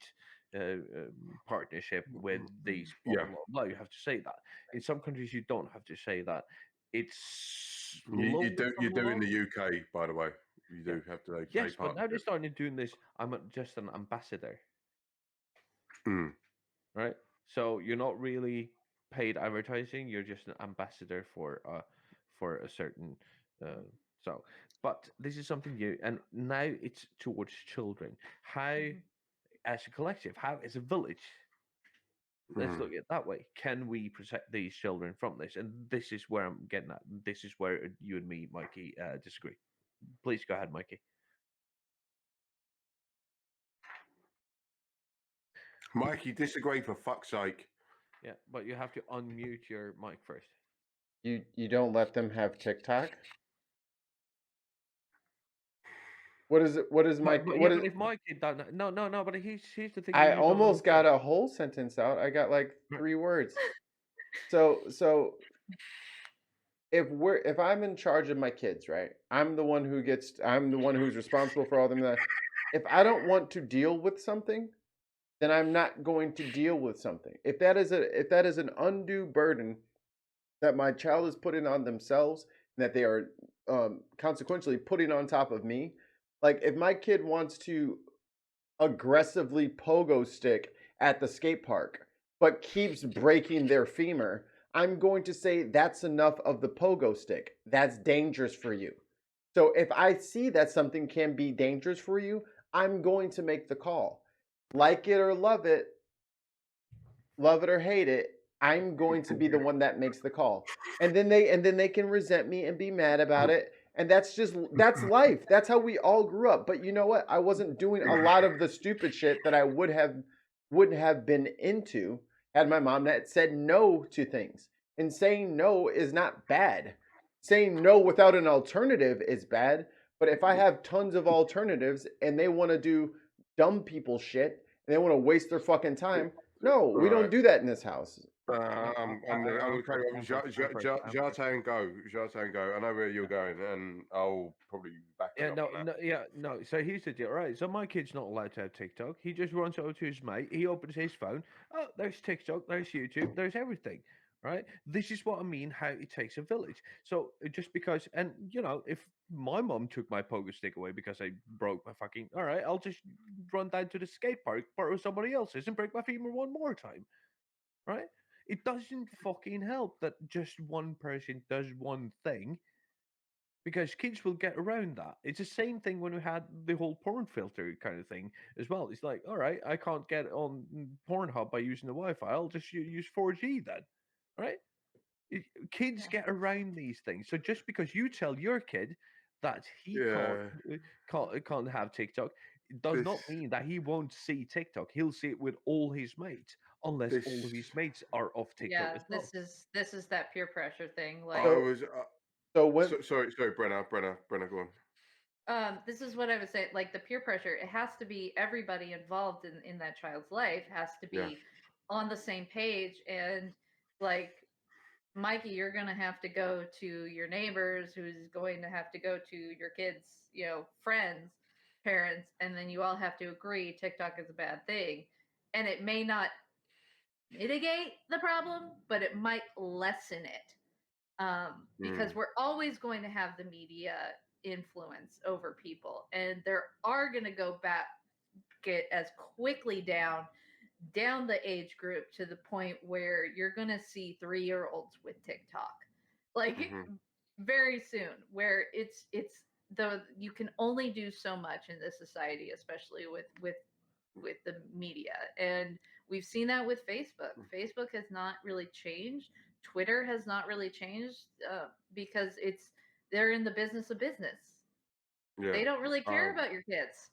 S1: partnership with these blah
S2: yeah.
S1: blah blah blah. You have to say that. In some countries, you don't have to say that. It's
S2: You
S1: lower
S2: do, you
S1: from the
S2: do in
S1: law.
S2: the UK, by the way. You
S1: Yeah.
S2: do have to pay
S1: Yes, but now they're
S2: partnership.
S1: starting to doing this. Just an ambassador,
S2: Mm.
S1: right? So you're not really paid advertising. You're just an ambassador for a certain. Uh, so, but this is something new, and now it's towards children. How,
S4: Mhm.
S1: as a collective, how as a village, let's
S2: Mm.
S1: look at it that way. Can we protect these children from this? And this is where I'm getting at. This is where you and me, Mikey, disagree. Please go ahead, Mikey.
S2: Mikey, disagree for fuck's sake.
S1: Yeah, but you have to unmute your mic first.
S3: You don't let them have TikTok? What is it? What is my
S1: But yeah,
S3: what is?
S1: but if my kid don't, no. But here's the thing that
S3: I
S1: you don't
S3: almost
S1: understand.
S3: got a whole sentence out. I got like
S1: Right.
S3: 3 words. So if I'm in charge of my kids, right? I'm the one who's responsible for all them that. If I don't want to deal with something, then I'm not going to deal with something. If that is an undue burden that my child is putting on themselves and that they are consequentially putting on top of me, like if my kid wants to aggressively pogo stick at the skate park, but keeps breaking their femur, I'm going to say that's enough of the pogo stick. That's dangerous for you. So if I see that something can be dangerous for you, I'm going to make the call. Like it or love it or hate it, I'm going to be the one that makes the call. And then they can resent me and be mad about it. And that's life. That's how we all grew up. But you know what? I wasn't doing a lot of the stupid shit that I wouldn't have been into had my mom that said no to things. And saying no is not bad. Saying no without an alternative is bad. But if I have tons of alternatives and they want to do dumb people shit and they want to waste their fucking time, no, we don't
S2: Right.
S3: do that in this house.
S2: I'm
S1: I
S2: gonna carry on.
S1: I'm first. I'm first. I'm first.
S2: Jate and go. Jate and go. I know where you're going, and I'll probably back it
S1: Yeah,
S2: up
S1: no,
S2: on that.
S1: no, yeah, no. So here's the deal, right? So my kid's not allowed to have TikTok. He just runs over to his mate. He opens his phone. Oh, there's TikTok. There's YouTube. There's everything, right? This is what I mean. How it takes a village. So just because, and if my mom took my pogo stick away because I broke my fucking, all right, I'll just run down to the skate park, borrow somebody else's, and break my femur one more time, right? It doesn't fucking help that just one person does one thing, because kids will get around that. It's the same thing when we had the whole porn filter kind of thing as well. It's like, all right, I can't get on Pornhub by using the Wi-Fi. I'll just use 4G then, right? Kids
S4: Yeah.
S1: get around these things. So just because you tell your kid that he
S2: Yeah,
S1: can't have TikTok, it does
S2: this
S1: not mean that he won't see TikTok. He'll see it with all his mates, unless
S2: this.
S1: all of his mates are off TikTok
S4: Yeah,
S1: as well.
S4: this is that peer pressure thing.
S2: I
S4: Like,
S3: So
S2: was
S3: so when
S2: sorry, Brenna, go on.
S4: this is what I would say. Like the peer pressure, it has to be everybody involved in that child's life has to
S2: Yeah,
S4: be on the same page. And like Mikey, you're gonna have to go to your neighbors, who's going to have to go to your kids, friends, parents, and then you all have to agree TikTok is a bad thing. and it may not mitigate the problem, but it might lessen it. Because we're always going to have the media influence over people, and there are going to get as quickly down the age group to the point where you're going to see 3-year-olds with TikTok, like very soon, where it's you can only do so much in this society, especially with the media. And we've seen that with Facebook. Facebook has not really changed. Twitter has not really changed, because they're in the business of business.
S2: Yeah.
S4: They don't really care about your kids.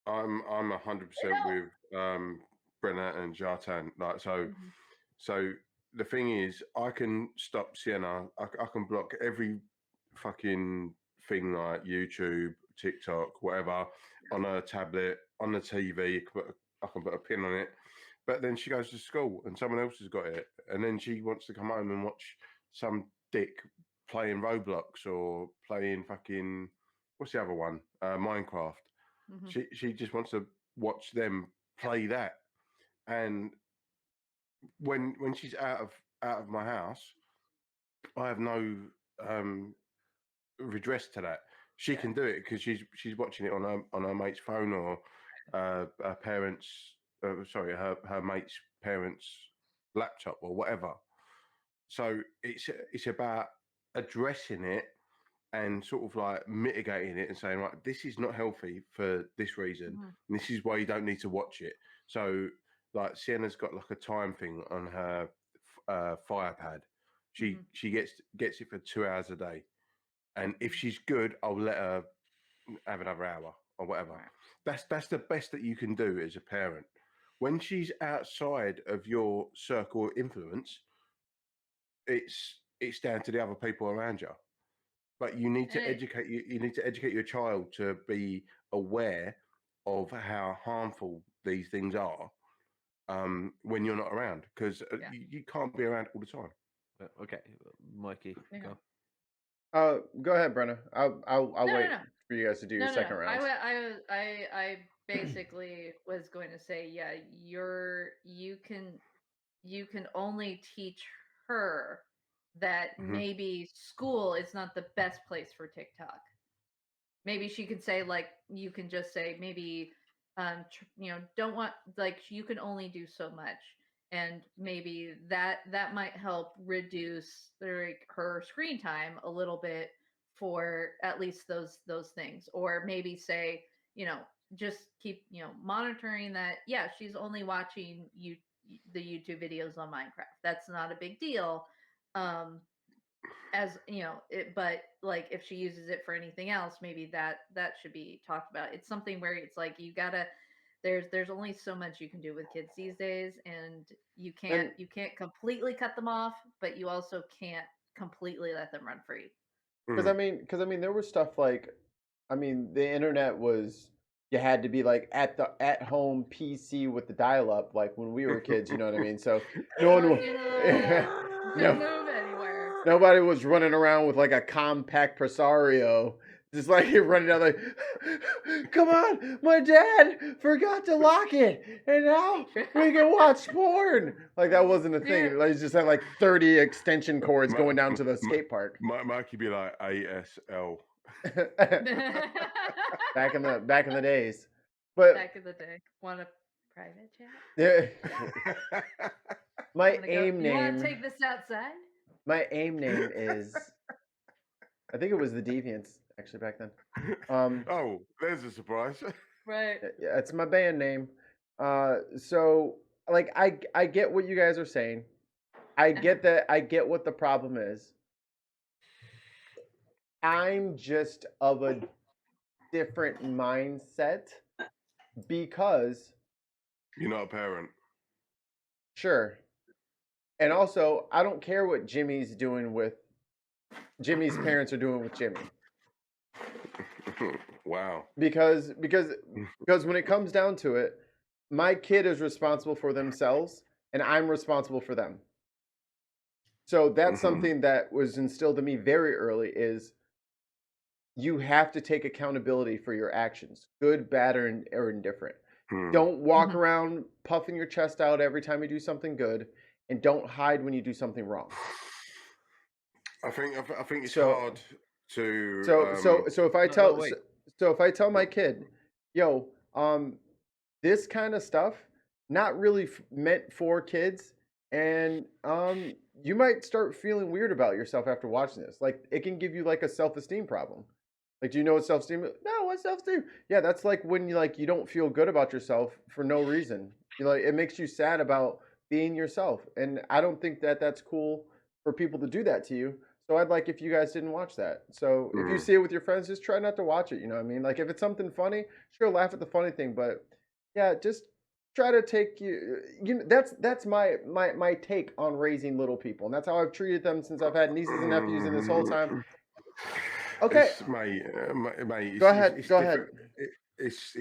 S2: I'm 100% with Brenna and Jartan. Like so the thing is, I can stop Sienna. I can block every fucking thing like YouTube, TikTok, whatever, on her tablet, on the TV. I can put a pin on it. But then she goes to school and someone else has got it, and then she wants to come home and watch some dick playing Roblox or playing fucking, what's the other one? Minecraft. She just wants to watch them play that, and when she's out of my house, I have no redress to that. She can do it because she's watching it on her mate's phone or her parents. Her mate's parents' laptop or whatever. So it's about addressing it and sort of like mitigating it and saying, right, this is not healthy for this reason. And this is why you don't need to watch it. So like Sienna's got like a time thing on her Fire Pad. She gets it for 2 hours a day. And if she's good, I'll let her have another hour or whatever. That's the best that you can do as a parent. When she's outside of your circle of influence, it's down to the other people around you. But you need to educate you need to educate your child to be aware of how harmful these things are when you're not around, because you can't be around all the time.
S1: Okay, Mikey, go.
S3: Go ahead, Brenna. I'll wait for you guys to do your second round.
S4: I basically was going to say, yeah, you can only teach her that maybe school is not the best place for TikTok. Maybe she could say, like, you can just say maybe don't want, like, you can only do so much, and maybe that might help reduce her screen time a little bit for at least those things. Or maybe say, just keep monitoring that, yeah, she's only watching the YouTube videos on Minecraft. That's not a big deal. As but like if she uses it for anything else, maybe that should be talked about. It's something where it's like you gotta, there's only so much you can do with kids these days, and you can't completely cut them off, but you also can't completely let them run free.
S3: Because I mean, there was stuff like, the internet was, you had to be like at home PC with the dial up, like when we were kids. You know what I mean? So no one
S4: couldn't move anywhere.
S3: Nobody was running around with like a compact Presario, just like running down like, come on, my dad forgot to lock it, and now we can watch porn. Like that wasn't a thing.
S4: Yeah.
S3: Like just had like 30 extension cords going down to the skate park.
S2: Mikey be like ASL.
S3: Back in the days. But
S4: back in the day. Want a private chat?
S3: Yeah. My aim name.
S4: You want to take this outside?
S3: My aim name is, I think it was the Deviants actually back then.
S2: Oh, there's a surprise.
S4: Right.
S3: Yeah, it's my band name. So like I get what you guys are saying. I get that. I get what the problem is. I'm just of a different mindset because
S2: you're not a parent.
S3: Sure. And also, I don't care what Jimmy's parents are doing with Jimmy.
S2: Wow.
S3: Because when it comes down to it, my kid is responsible for themselves and I'm responsible for them. So that's something that was instilled in me very early, is you have to take accountability for your actions, good, bad, or indifferent. Don't walk
S4: Mhm.
S3: around puffing your chest out every time you do something good, and don't hide when you do something wrong.
S2: I think it's
S3: So,
S2: hard to
S3: so if I
S1: No,
S3: tell
S1: wait.
S3: so if I tell my kid, yo, this kind of stuff not really meant for kids, and you might start feeling weird about yourself after watching this. Like it can give you like a self-esteem problem. Like, do you know what self-esteem is? No, what's self-esteem? Yeah, that's like when you don't feel good about yourself for no reason. It makes you sad about being yourself, and I don't think that that's cool for people to do that to you. So I'd like if you guys didn't watch that. So if you see it with your friends, just try not to watch it. You know what I mean? Like if it's something funny, sure, laugh at the funny thing, but yeah, just try to take that's my take on raising little people, and that's how I've treated them since I've had nieces and nephews, and this whole time. Okay,
S2: It's mate.
S3: go ahead,
S2: It's
S3: go ahead.
S2: different. It's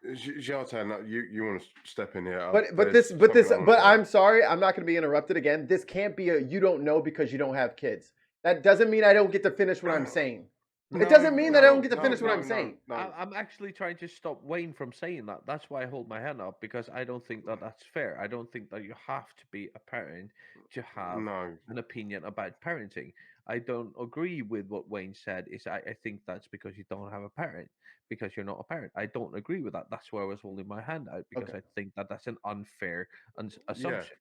S2: Zlatan. You want to step in here?
S3: This
S2: There's something I want
S3: but
S2: to add.
S3: I'm sorry, I'm not going to be interrupted again. This can't be a you don't know because you don't have kids. That doesn't mean I don't get to finish what I'm saying. It doesn't mean that I don't get to finish what I'm saying.
S1: I'm actually trying to stop Wayne from saying that. That's why I hold my hand up, because I don't think that that's fair. I don't think that you have to be a parent to have
S2: No.
S1: an opinion about parenting. I don't agree with what Wayne said. I think that's because you don't have a parent, because you're not a parent. I don't agree with that. That's why I was holding my hand out, because
S3: Okay.
S1: I think that that's an unfair
S2: Yeah,
S1: assumption.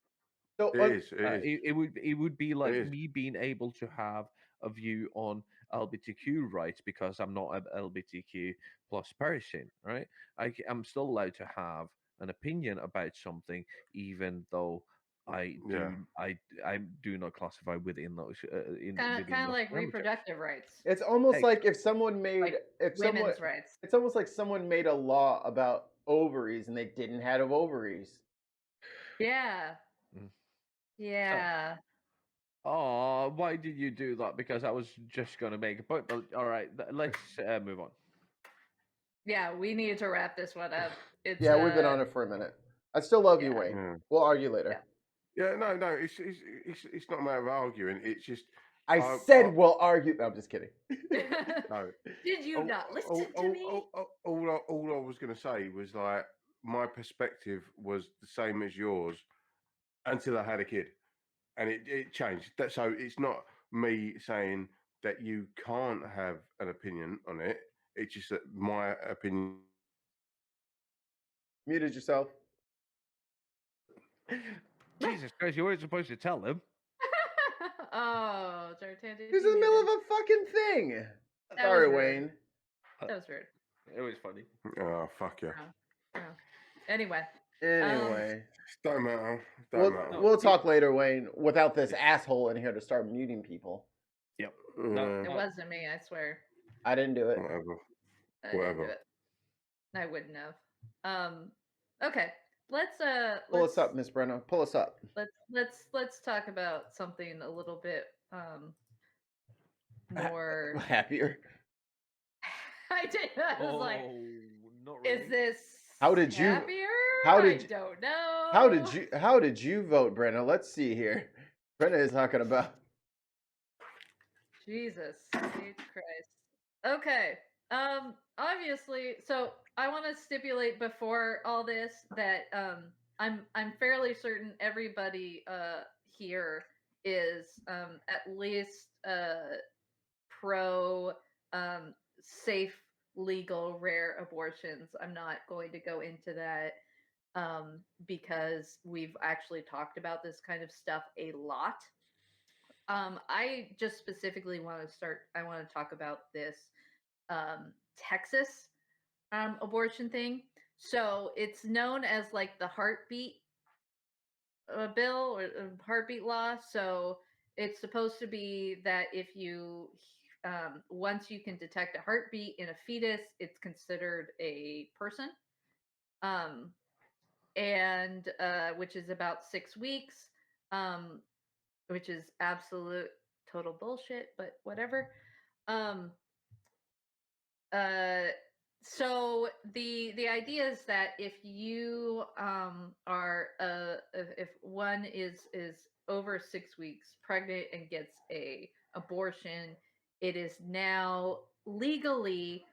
S3: So
S2: it is. It is.
S1: It would be
S2: It
S1: like
S2: is.
S1: me being able to have a view on LGBTQ rights because I'm not an LGBTQ plus person, right? I'm still allowed to have an opinion about something, even though
S2: Yeah.
S1: I do not classify within those within
S4: Kind of
S1: those
S4: like
S1: parameters.
S4: reproductive rights,
S3: it's almost
S1: Ex-
S3: like if someone made
S4: like
S3: if someone
S4: women's rights.
S3: it's almost like someone made a law about ovaries and they didn't have ovaries.
S4: Yeah,
S1: Mm.
S4: yeah.
S1: Oh, why did you do that? Because I was just going to make a point. But all right, let's move on.
S4: Yeah, we needed to wrap this one up. It's
S3: Yeah, we've been on it for a minute. I still love you,
S4: yeah,
S3: Wayne.
S2: Yeah.
S3: We'll argue later.
S2: Yeah. No. It's not a matter of arguing. It's just.
S3: I
S2: I,
S3: said we'll argue. No, I'm just kidding.
S2: no.
S4: Did you not listen to me?
S2: All I was going to say was like my perspective was the same as yours until I had a kid, and it changed. So it's not me saying that you can't have an opinion on it. It's just that my opinion.
S3: Muted yourself.
S1: Jesus Christ, you weren't supposed to tell him.
S4: Oh, Jartan, did
S3: He's
S4: you
S3: in the
S4: mute
S3: middle
S4: him?
S3: of a fucking thing.
S4: That
S3: Sorry,
S4: was rude.
S3: Wayne.
S4: That was rude.
S1: It was funny.
S2: Oh fuck yeah!
S4: Oh. Anyway,
S3: Anyway,
S2: Don't matter. Don't matter.
S3: we'll talk later, Wayne, without this asshole in here to start muting people.
S1: Yep.
S4: it wasn't me. I swear.
S3: I didn't do it.
S2: Whatever.
S4: I didn't do
S2: Whatever.
S4: it. I wouldn't have. Okay. Let's
S3: Pull us up, Miss Brenna. Pull us up.
S4: let's talk about something a little bit more
S3: Happier.
S4: I did. I was like,
S1: not really.
S4: is this
S3: How did you-
S4: happier?
S3: how did
S4: I
S3: you-
S4: don't know.
S3: How did you vote, Brenna? Let's see here. Brenna is talking about.
S4: Jesus H. Christ. Okay. Obviously, so I want to stipulate before all this that I'm fairly certain everybody here is at least pro safe, legal, rare abortions. I'm not going to go into that because we've actually talked about this kind of stuff a lot. I just specifically want to talk about this Texas abortion thing. So it's known as like the heartbeat bill or heartbeat law. So it's supposed to be that if you once you can detect a heartbeat in a fetus, it's considered a person. And which is about 6 weeks. Which is absolute total bullshit, but whatever. Um, so the idea is that if you are if one is over 6 weeks pregnant and gets a abortion, it is now legally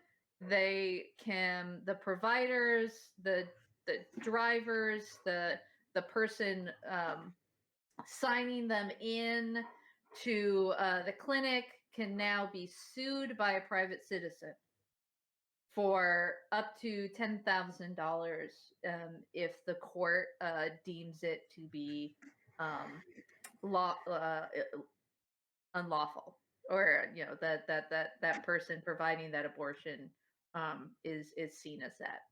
S4: the providers, the drivers, the person signing them in to the clinic can now be sued by a private citizen for up to $10,000 if the court deems it to be unlawful, or that person providing that abortion is seen as that.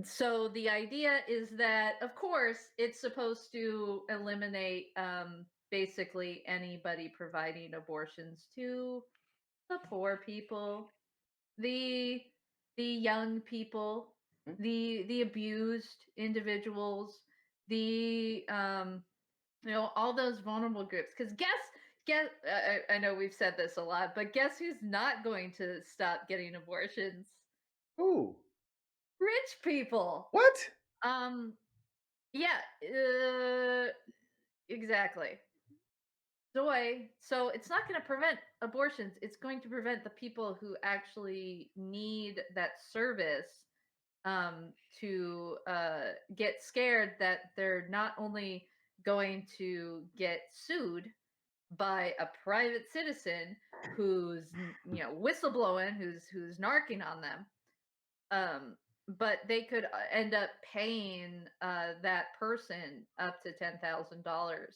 S4: So the idea is that, of course, it's supposed to eliminate basically anybody providing abortions to the poor people, the young people, the abused individuals, the all those vulnerable groups. Because guess I know we've said this a lot, but guess who's not going to stop getting abortions?
S3: Who?
S4: Rich people.
S3: What?
S4: Yeah, exactly. So it's not going to prevent abortions. It's going to prevent the people who actually need that service to get scared that they're not only going to get sued by a private citizen who's whistleblowing, who's narking on them, but they could end up paying that person up to $10,000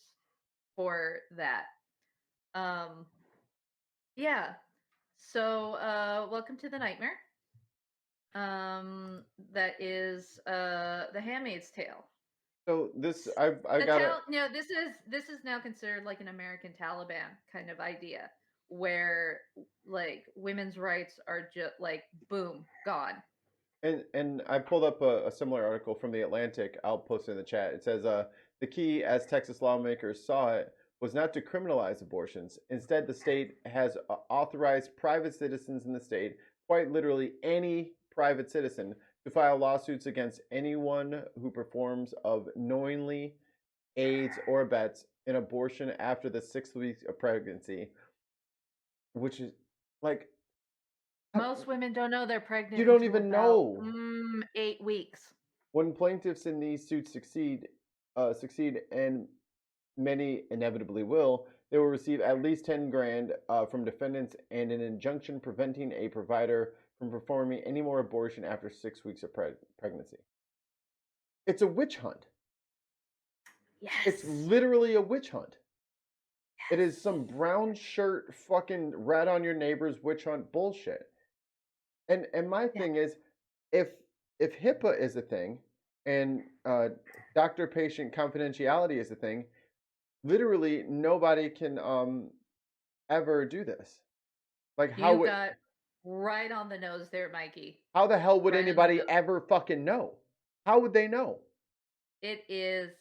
S4: for that. Yeah. So welcome to the nightmare. That is The Handmaid's Tale.
S3: So this I got
S4: this is now considered like an American Taliban kind of idea, where like women's rights are just like boom, gone.
S3: And I pulled up a similar article from The Atlantic. I'll post it in the chat. It says the key, as Texas lawmakers saw it, was not to criminalize abortions. Instead, the state has authorized private citizens in the state, quite literally any private citizen, to file lawsuits against anyone who performs of knowingly aids or abets an abortion after the 6th week of pregnancy, which is like
S4: most women don't know they're pregnant.
S3: You don't even know.
S4: 8 weeks.
S3: When plaintiffs in these suits succeed, and many inevitably will, they will receive at least 10 grand from defendants and an injunction preventing a provider from performing any more abortion after 6 weeks of pregnancy. It's a witch hunt.
S4: Yes.
S3: It's literally a witch hunt. It is some brown shirt fucking rat on your neighbor's witch hunt bullshit. And my thing is, if HIPAA is a thing and doctor-patient confidentiality is a thing, literally nobody can ever do this. Like how
S4: you got right on the nose there, Mikey.
S3: How the hell would anybody ever fucking know? How would they know?
S4: It is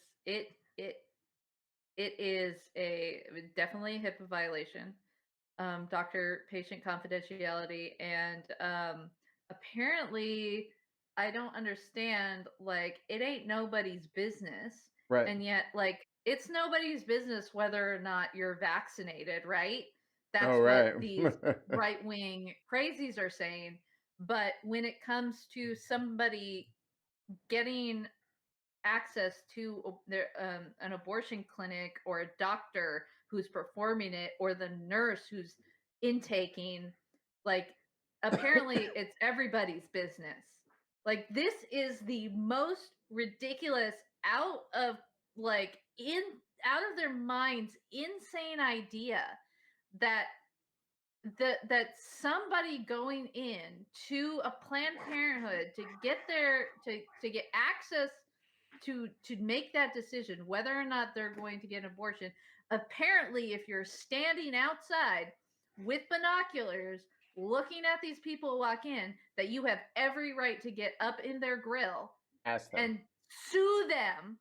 S4: definitely a HIPAA violation. Doctor-patient confidentiality, and apparently I don't understand, like, it ain't nobody's business,
S3: right?
S4: And yet, like, it's nobody's business whether or not you're vaccinated, right? That's
S3: right.
S4: What these right-wing crazies are saying. But when it comes to somebody getting access to an abortion clinic, or a doctor who's performing it, or the nurse who's intaking, like, apparently it's everybody's business. Like, this is the most ridiculous, out of their minds, insane idea that somebody going in to a Planned Parenthood to get to get access to make that decision whether or not they're going to get an abortion. Apparently, if you're standing outside with binoculars looking at these people walk in, that you have every right to get up in their grill and sue them,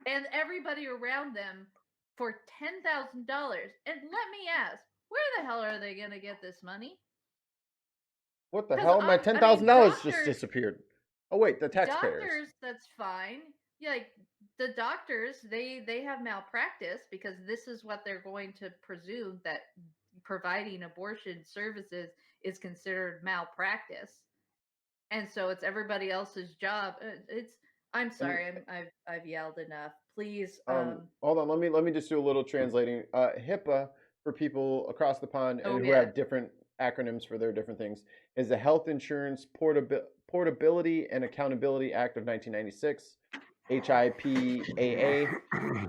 S4: and everybody around them for $10,000. And let me ask, where the hell are they going to get this money?
S3: What the hell? My $10,000 just disappeared. Oh wait, the taxpayers.
S4: Doctors, that's fine. Yeah, like the doctors, they have malpractice, because this is what they're going to presume, that providing abortion services is considered malpractice. and so it's everybody else's job. I'm sorry, I've yelled enough. Please,
S3: Hold on. Let me just do a little translating. HIPAA, for people across the pond
S4: oh
S3: and who
S4: yeah,
S3: have different acronyms for their different things, is the Health Insurance Portability and Accountability Act of 1996. HIPAA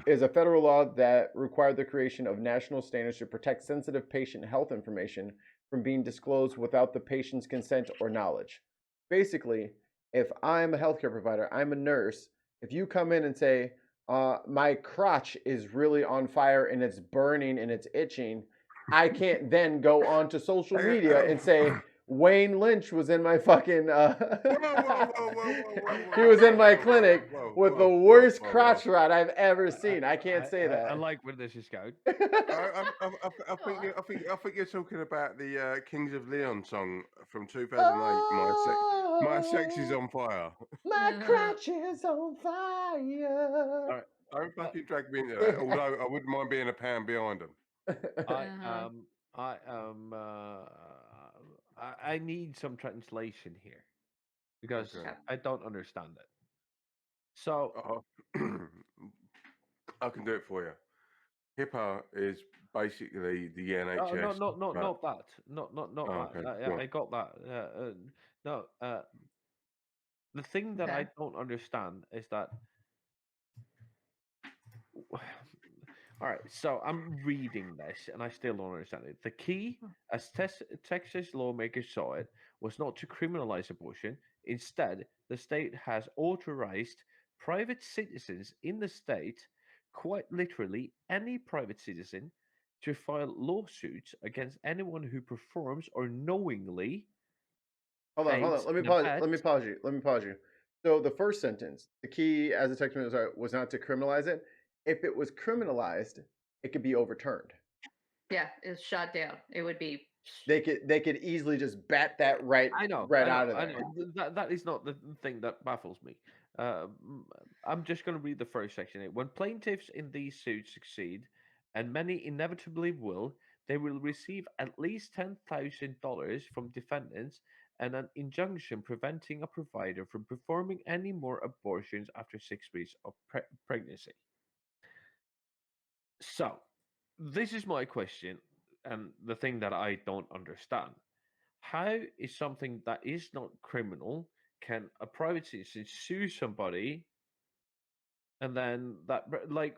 S3: is a federal law that required the creation of national standards to protect sensitive patient health information from being disclosed without the patient's consent or knowledge. Basically, if I'm a healthcare provider, I'm a nurse. If you come in and say, my crotch is really on fire and it's burning and it's itching, I can't then go on to social media and say, Wayne Lynch was in my fucking he was in my clinic with the worst crotch rot I've ever seen. I can't say that.
S1: I like where this is going.
S2: I think you're talking about the Kings of Leon song from 2008. My sex is on fire.
S3: My crotch is on fire.
S2: Don't fucking drag me into that. Although I wouldn't mind being a pound behind them.
S1: I need some translation here because I don't understand it. So
S2: I can do it for you. HIPAA is basically the NHS.
S1: not that. Not that.
S2: Okay.
S1: I got that. No. The thing that I don't understand is that. All right, so I'm reading this and I still don't understand it. The key, as Texas lawmakers saw it, was not to criminalize abortion. Instead, the state has authorized private citizens in the state, quite literally any private citizen, to file lawsuits against anyone who performs or knowingly.
S3: Hold on. Let me pause you. So the first sentence, the key as a text was not to criminalize it. If it was criminalized, it could be overturned.
S4: Yeah, it's shot down. It would be.
S3: They could easily just bat that right out of there.
S1: That is not the thing that baffles me. I'm just going to read the first section. When plaintiffs in these suits succeed, and many inevitably will, they will receive at least $10,000 from defendants and an injunction preventing a provider from performing any more abortions after 6 weeks of pregnancy. So, this is my question, and the thing that I don't understand. How is something that is not criminal, can a private citizen sue somebody, and then that, like,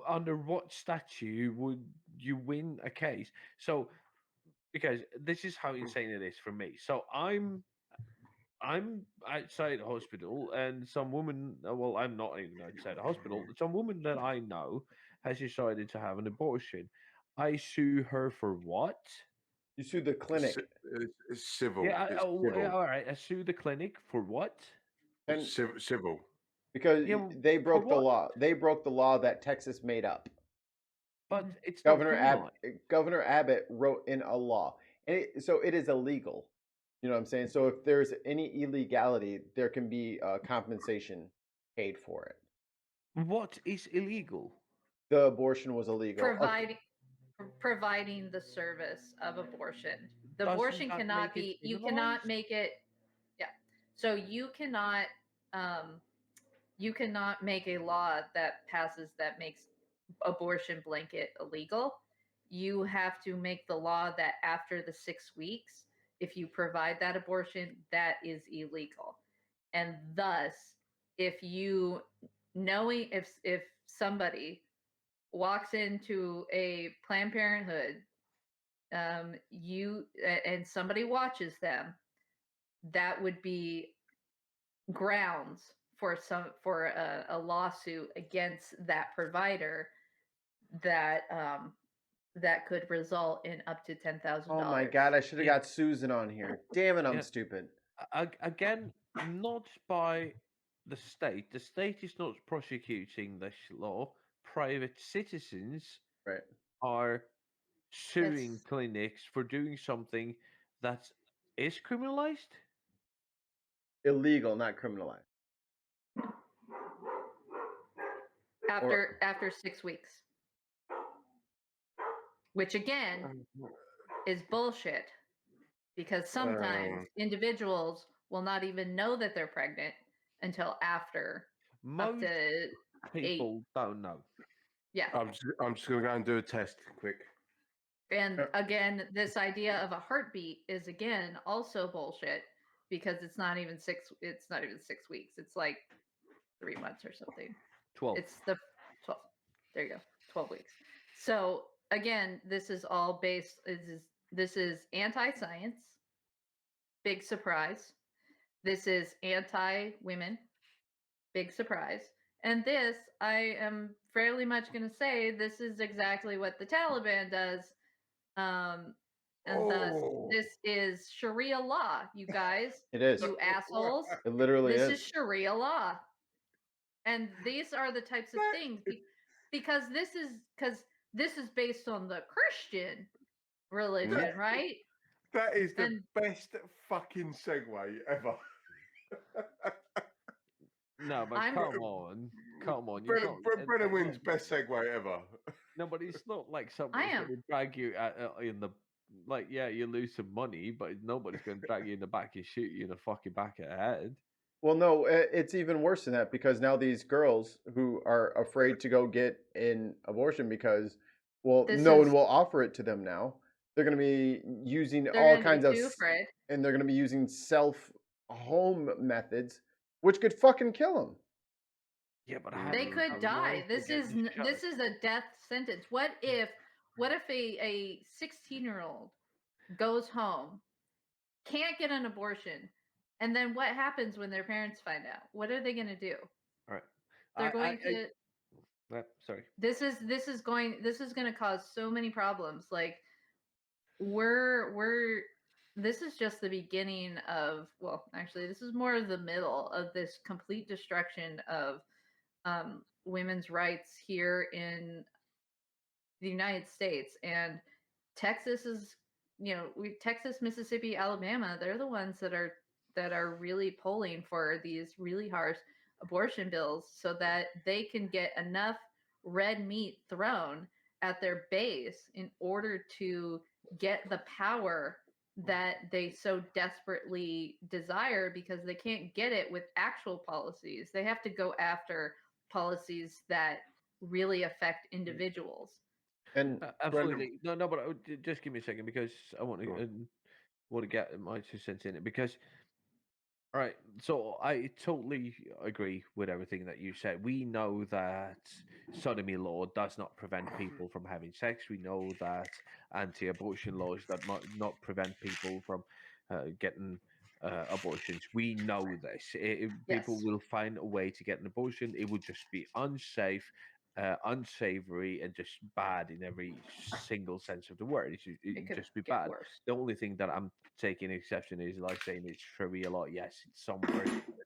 S1: under what statute would you win a case? So, because this is how insane it is for me. So I'm outside the hospital, and some woman. Well, I'm not even outside the hospital. Some woman that I know has decided to have an abortion. I sue her for what?
S3: You sue the clinic.
S2: It's civil.
S1: Yeah.
S2: It's civil.
S1: All right. I sue the clinic for what?
S3: And
S2: civil.
S3: Because they broke the law. They broke the law that Texas made up.
S1: But it's
S3: Governor Abbott wrote in a law, and so it is illegal. You know what I'm saying? So if there's any illegality, there can be compensation paid for it.
S1: What is illegal?
S3: The abortion was illegal.
S4: Providing the service of abortion. The abortion cannot be. You cannot make it. Yeah. So you cannot. You cannot make a law that passes that makes abortion blanket illegal. You have to make the law that after the 6 weeks, if you provide that abortion, that is illegal. And thus, if somebody walks into a Planned Parenthood, and somebody watches them, that would be grounds for a lawsuit against that provider that could result in up to $10,000.
S3: Oh my God! I should have got Susan on here. Damn it! I'm stupid.
S1: Again, not by the state. The state is not prosecuting this law. Private citizens are suing clinics for doing something that is criminalized.
S3: Illegal, not criminalized.
S4: After 6 weeks, which again is bullshit, because sometimes individuals will not even know that they're pregnant until after up
S1: Most
S4: to 8.
S1: people don't know.
S4: Yeah.
S2: I'm just going to go and do a test quick.
S4: And again, this idea of a heartbeat is again also bullshit because it's not even 6 weeks. It's like 3 months or something.
S1: 12.
S4: It's the 12. There you go. 12 weeks. So again, this is all based this is anti-science. Big surprise. This is anti-women. Big surprise. And this, I am fairly much going to say, this is exactly what the Taliban does. And thus, this is Sharia law, you guys.
S3: It is.
S4: You assholes.
S3: It literally
S4: This
S3: is.
S4: is Sharia law. And these are the types of things because this is based on the Christian religion, right?
S2: That is the
S4: And-
S2: best fucking segue ever.
S1: No, but
S4: I'm-
S1: come on.
S2: Brennan wins best segue ever.
S1: No, but it's not like
S4: I
S1: somebody's
S4: am.
S1: going to drag you in the like. Yeah, you lose some money, but nobody's going to drag you in the back and shoot you in the fucking back of the head.
S3: Well, no, it's even worse than that because now these girls who are afraid to go get an abortion because, well,
S4: This
S3: no one
S4: is-
S3: will offer it to them now. They're going to be using
S4: They're
S3: all
S4: gonna be
S3: kinds of,
S4: too afraid.
S3: and they're going to be using self-home methods, which could fucking kill them.
S1: Yeah, but
S4: They could die. This is a death sentence. What if a 16-year-old goes home, can't get an abortion, and then what happens when their parents find out? What are they going to do?
S1: All right.
S4: They're going to.
S1: Sorry.
S4: This is going to cause so many problems. Like this is just the beginning of, well, actually this is more of the middle of this complete destruction of women's rights here in the United States. And Texas is, Texas, Mississippi, Alabama, they're the ones that are really pulling for these really harsh abortion bills so that they can get enough red meat thrown at their base in order to get the power that they so desperately desire, because they can't get it with actual policies. They have to go after policies that really affect individuals.
S3: And
S1: Absolutely. No, but just give me a second because I want
S2: Go
S1: to get my 2 cents in it because. All right, so I totally agree with everything that you said. We know that sodomy law does not prevent people from having sex. We know that anti-abortion laws that might not prevent people from getting abortions. We know this. People
S4: Yes.
S1: will find a way to get an abortion. It would just be unsafe, unsavory, and just bad in every single sense of the word. It
S4: could
S1: just be
S4: get
S1: bad.
S4: worse.
S1: The only thing that I'm taking exception is like saying it's Sharia law. Yes, it's somewhere,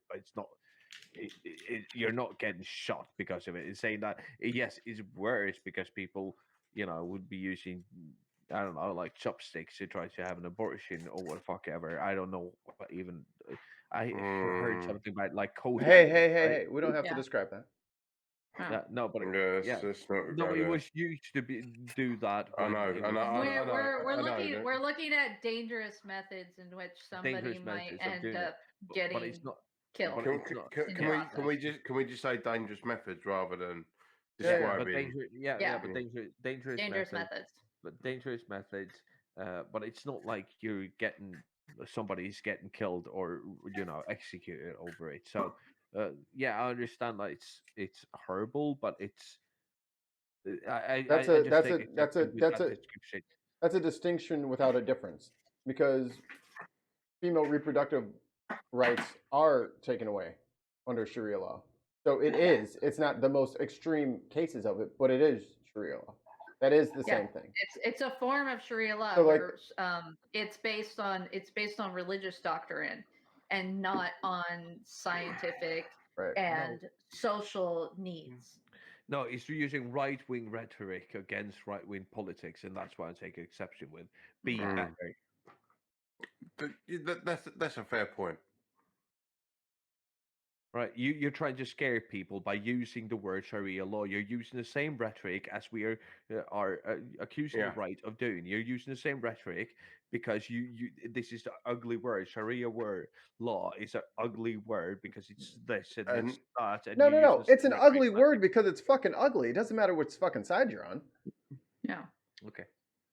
S1: but it's not. You're not getting shot because of it. It's saying that yes, it's worse because people, would be using, I don't know, like chopsticks to try to have an abortion or what the fuck ever. I don't know what even. I heard something about like cold.
S3: hey, we don't have to describe that.
S1: Yeah, no, but
S2: That's not
S1: no, it was used to do that.
S2: I know.
S4: We're looking at dangerous methods in which somebody
S1: Dangerous
S4: might
S1: methods of
S4: end
S1: doing it.
S4: up getting
S1: But it's not.
S4: killed.
S1: But it's not.
S2: Can we just say dangerous methods rather than
S3: Yeah,
S1: But
S2: describing?
S1: dangerous
S4: Dangerous
S1: methods.
S4: methods.
S1: But dangerous methods. But it's not like you're getting somebody's getting killed or executed over it. So yeah, I understand that it's horrible, but it's
S3: That's
S1: I
S3: a
S1: just
S3: that's
S1: take
S3: a that's a
S1: exception with
S3: that's
S1: that
S3: a
S1: description.
S3: that's a distinction without a difference because female reproductive rights are taken away under Sharia law. So it is. It's not the most extreme cases of it, but it is Sharia law. That is the same thing.
S4: It's a form of Sharia law
S3: So, like-
S4: where it's based on religious doctrine and not on scientific
S3: Right.
S4: and social needs.
S1: No, it's using right wing rhetoric against right wing politics, and that's why I take exception with. Be
S2: Mm.
S1: better.
S2: That's a fair point.
S1: Right, you're trying to scare people by using the word Sharia law. You're using the same rhetoric as we are accusing the
S2: Yeah.
S1: right of doing. You're using the same rhetoric because you this is the ugly word. Sharia word law is an ugly word because it's this and
S2: And
S1: it's that, and
S3: No,
S1: you're
S3: no,
S1: using
S3: no.
S1: the
S3: It's
S1: same
S3: an
S1: rhetoric.
S3: ugly word because it's fucking ugly. It doesn't matter which fucking side you're on.
S4: Yeah.
S1: Okay,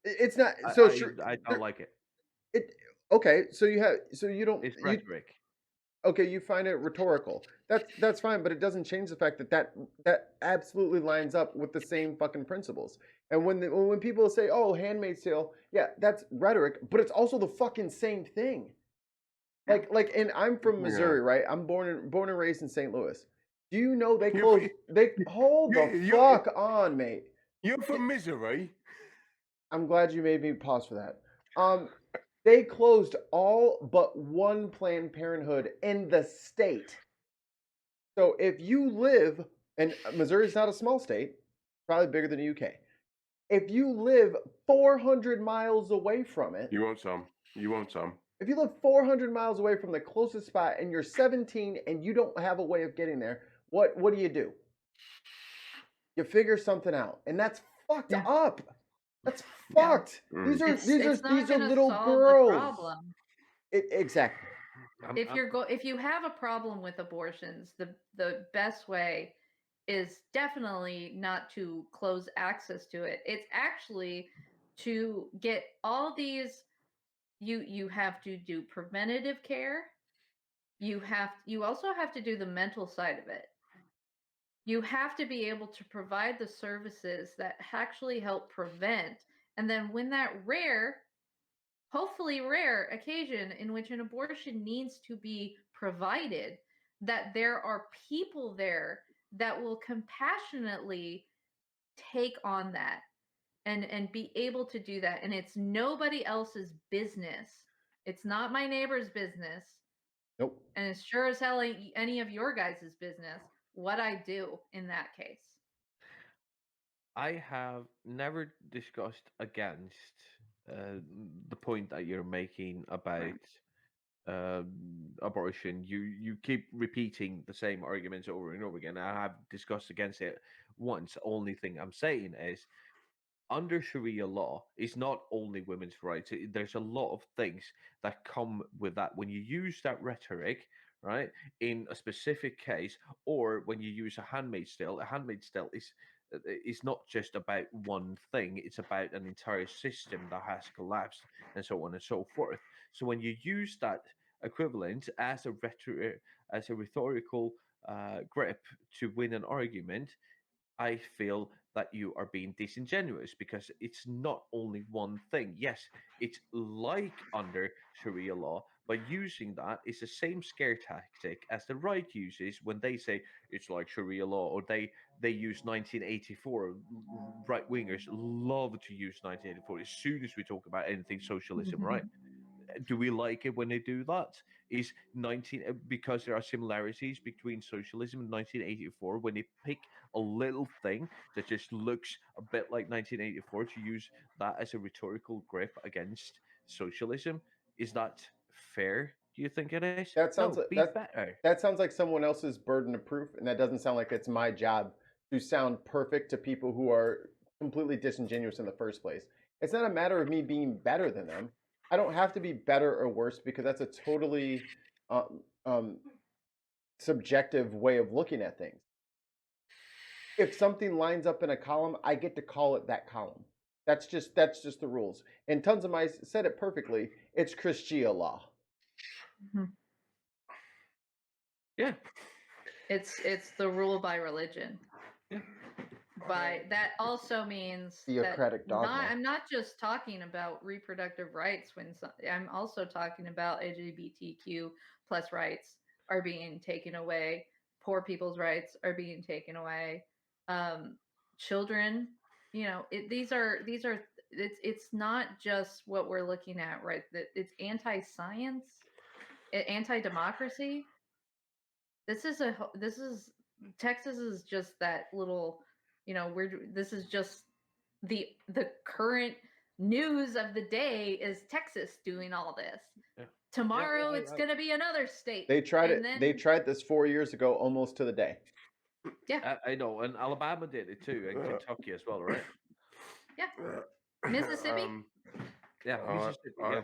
S3: It's not
S1: I
S3: so
S1: I,
S3: sure.
S1: I don't like it.
S3: It okay. So you don't
S1: It's
S3: you
S1: rhetoric.
S3: okay. You find it rhetorical. That's fine, but it doesn't change the fact that that absolutely lines up with the same fucking principles. And when people say, "Oh, Handmaid's Tale," yeah, that's rhetoric, but it's also the fucking same thing.
S4: Yeah.
S3: And I'm from
S2: yeah,
S3: Missouri, right? I'm born and raised in St. Louis. Do you know they
S2: you're,
S3: closed? They hold the
S2: you're,
S3: fuck on, mate.
S2: you're from misery.
S3: I'm glad you made me pause for that. They closed all but one Planned Parenthood in the state. So if you live, and Missouri's not a small state, probably bigger than the UK. If you live 400 miles away from it,
S2: You want some? You want some?
S3: if you live 400 miles away from the closest spot and you're 17 and you don't have a way of getting there, what do? You figure something out, and that's fucked
S4: Yeah.
S3: up. That's
S4: Yeah.
S3: fucked.
S2: Mm.
S4: It's not
S3: These are
S4: going to
S3: little
S4: solve the
S3: girls.
S4: problem.
S3: Exactly.
S4: If you have a problem with abortions, the best way is definitely not to close access to it. It's actually to get all these. You have to do preventative care. You also have to do the mental side of it. You have to be able to provide the services that actually help prevent, and then when that rare, hopefully rare occasion in which an abortion needs to be provided, that there are people there that will compassionately take on that and be able to do that, and it's nobody else's business. It's not my neighbor's business,
S3: Nope.
S4: and it's sure as hell ain't any of your guys' business what I do in that case.
S1: I have never discussed against uh, the point that you're making about abortion. You keep repeating the same arguments over and over again. I have discussed against it once. Only thing I'm saying is under Sharia law, it's not only women's rights. There's a lot of things that come with that. When you use that rhetoric, right, in a specific case, or when you use a handmaid's tale is not just about one thing. It's about an entire system that has collapsed, and so on and so forth. So when you use that equivalent as a rhetorical grip to win an argument, I feel that you are being disingenuous because it's not only one thing. Yes, it's like under Sharia law, but using that is the same scare tactic as the right uses when they say it's like Sharia law, or they use 1984. Right wingers love to use 1984 as soon as we talk about anything socialism, right? Do we like it when they do that? Is 19 because there are similarities between socialism and 1984 when they pick a little thing that just looks a bit like 1984 to use that as a rhetorical grip against socialism? Is that fair? Do you think it is?
S3: That sounds
S1: No,
S3: like
S1: be better.
S3: that sounds like someone else's burden of proof, and that doesn't sound like it's my job to sound perfect to people who are completely disingenuous in the first place. It's not a matter of me being better than them. I don't have to be better or worse because that's a totally um, um, subjective way of looking at things. If something lines up in a column, I get to call it that column. That's just the rules. And Tons of Mice said it perfectly. It's Christia law.
S4: Mhm.
S1: Yeah.
S4: It's the rule by religion.
S1: Yeah.
S4: By that also means
S3: Theocratic
S4: that
S3: dogma.
S4: I'm not just talking about reproductive rights I'm also talking about LGBTQ plus rights are being taken away, poor people's rights are being taken away, children, these are it's not just what we're looking at, right? That it's anti-science, anti-democracy. This is Texas is just that little, this is just the current news of the day is Texas doing all this.
S1: Yeah.
S4: Tomorrow it's gonna be another state.
S3: They tried
S4: and
S3: it.
S4: Then,
S3: They tried this 4 years ago, almost to the day.
S4: yeah,
S1: I know, and Alabama did it too, and Kentucky as well, right?
S4: yeah. Mississippi?
S1: Yeah, Mississippi. Yeah.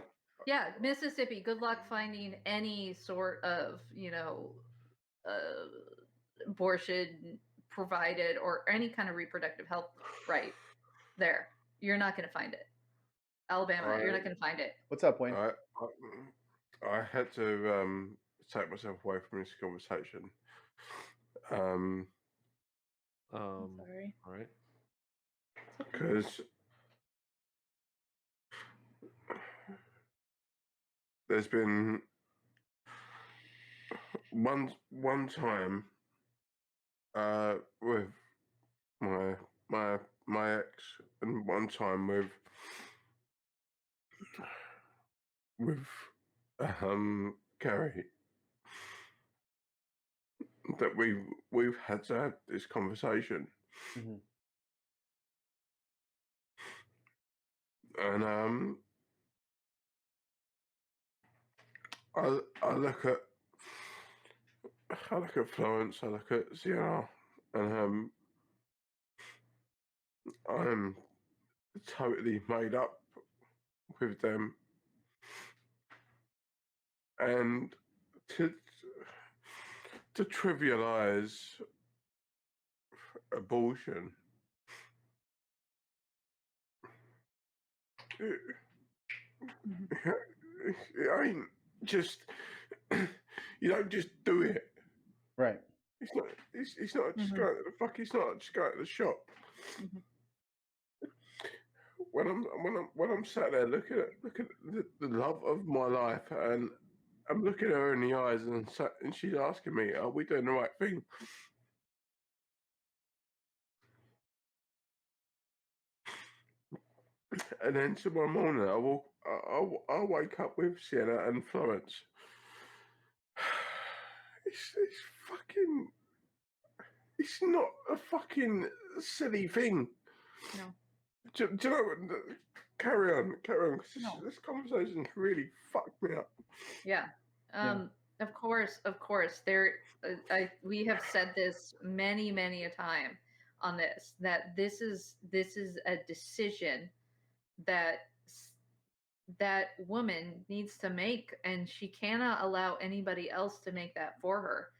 S4: Yeah, Mississippi. Good luck finding any sort of, abortion provided or any kind of reproductive health right there. You're not going to find it. Alabama, you're not going to find it.
S3: What's up, Wayne?
S2: I had to take myself away from this conversation.
S4: Sorry.
S1: All right.
S2: Because there's been one time with my ex, and one time with Carrie, that we've had to have this conversation.
S3: Mm-hmm.
S2: And I look at Florence, I look at Sienna, and I'm totally made up with them, and to trivialize abortion, it ain't just, you don't just do it.
S3: Right.
S2: It's not just going to the fuck. It's not just going to the shop.
S4: Mm-hmm.
S2: When I'm sat there looking at the love of my life, and I'm looking at her in the eyes, and she's asking me, "Are we doing the right thing?" And then tomorrow morning, I'll wake up with Sienna and Florence. It's fucking. It's not a fucking silly thing.
S4: No.
S2: Do you know what? Carry on. Because this conversation really fucked me up.
S4: Yeah. Of course. We have said this many a time on this, that this is a decision that woman needs to make, and she cannot allow anybody else to make that for her.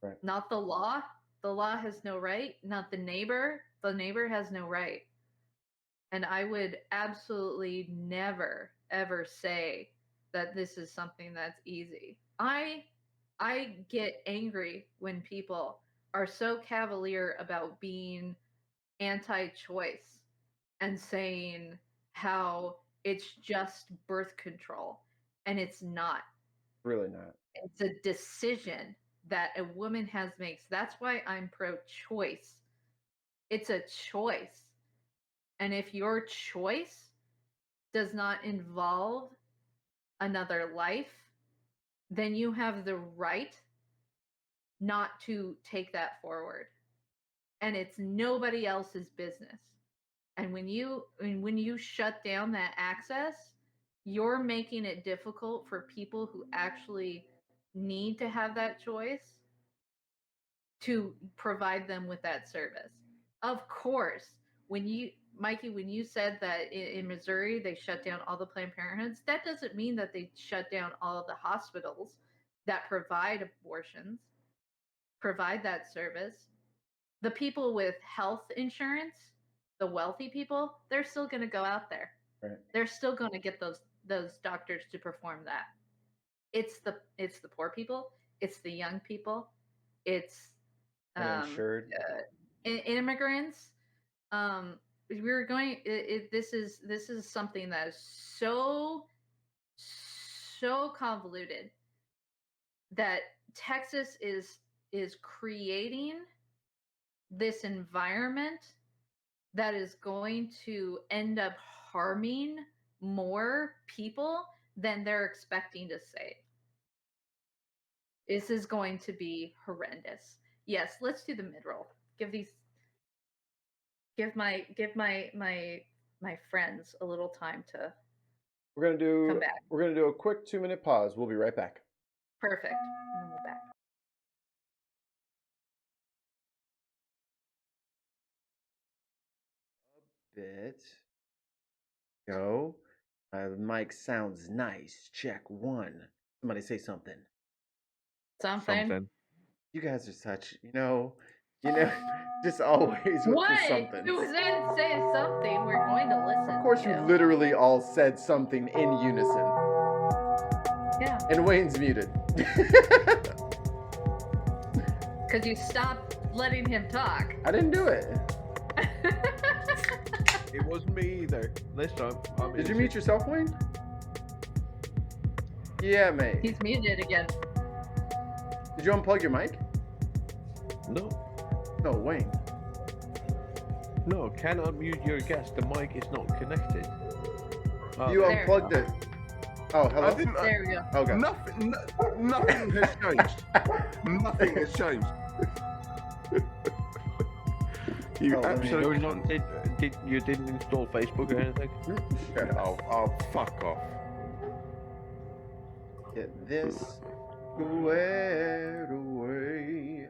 S3: Right.
S4: Not the law. The law has no right. Not the neighbor. The neighbor has no right. And I would absolutely never, ever say that this is something that's easy. I get angry when people are so cavalier about being anti-choice and saying how it's just birth control. And it's not.
S3: Really not.
S4: It's a decision that a woman makes. That's why I'm pro-choice. It's a choice. And if your choice does not involve another life, then you have the right not to take that forward. And it's nobody else's business. And when you shut down that access, you're making it difficult for people who actually need to have that choice to provide them with that service. Of course, Mikey, when you said that in Missouri they shut down all the Planned Parenthoods, that doesn't mean that they shut down all of the hospitals that provide abortions, provide that service. The people with health insurance, the wealthy people, they're still going to go out there.
S3: Right.
S4: They're still going to get those doctors to perform that. It's the poor people, it's the young people, it's
S3: uninsured
S4: immigrants. We're going. This is something that is so convoluted that Texas is creating this environment that is going to end up harming more people than they're expecting to save. This is going to be horrendous. Yes, let's do the mid-roll. Give my friends a little time to
S3: We're gonna
S4: come back.
S3: do a quick 2-minute pause. We'll be right back.
S4: Perfect. And then we're back.
S3: Bit. Go. My mic sounds nice. Check 1. Somebody say something.
S4: Something.
S3: You guys are such, just always with
S4: What?
S3: the something.
S4: Who said say something? We're going to listen.
S3: Of course, you
S4: to.
S3: literally all said something in unison.
S4: Yeah.
S3: And Wayne's muted.
S4: Because you stopped letting him talk.
S3: I didn't do it.
S1: It wasn't me either. This time.
S3: Did you mute yourself, Wayne? Yeah, mate.
S4: He's muted again.
S3: Did you unplug your mic?
S1: No.
S3: No, Wayne.
S1: No, cannot mute your guest. The mic is not connected.
S3: You
S4: There.
S3: unplugged it. Oh, hello?
S2: I didn't.
S4: There we go.
S3: Okay.
S2: Nothing has changed. Nothing has changed. You
S3: Oh, let me-
S2: absolutely.
S1: You didn't install Facebook or anything?
S2: Oh, fuck off.
S3: Get this squared away.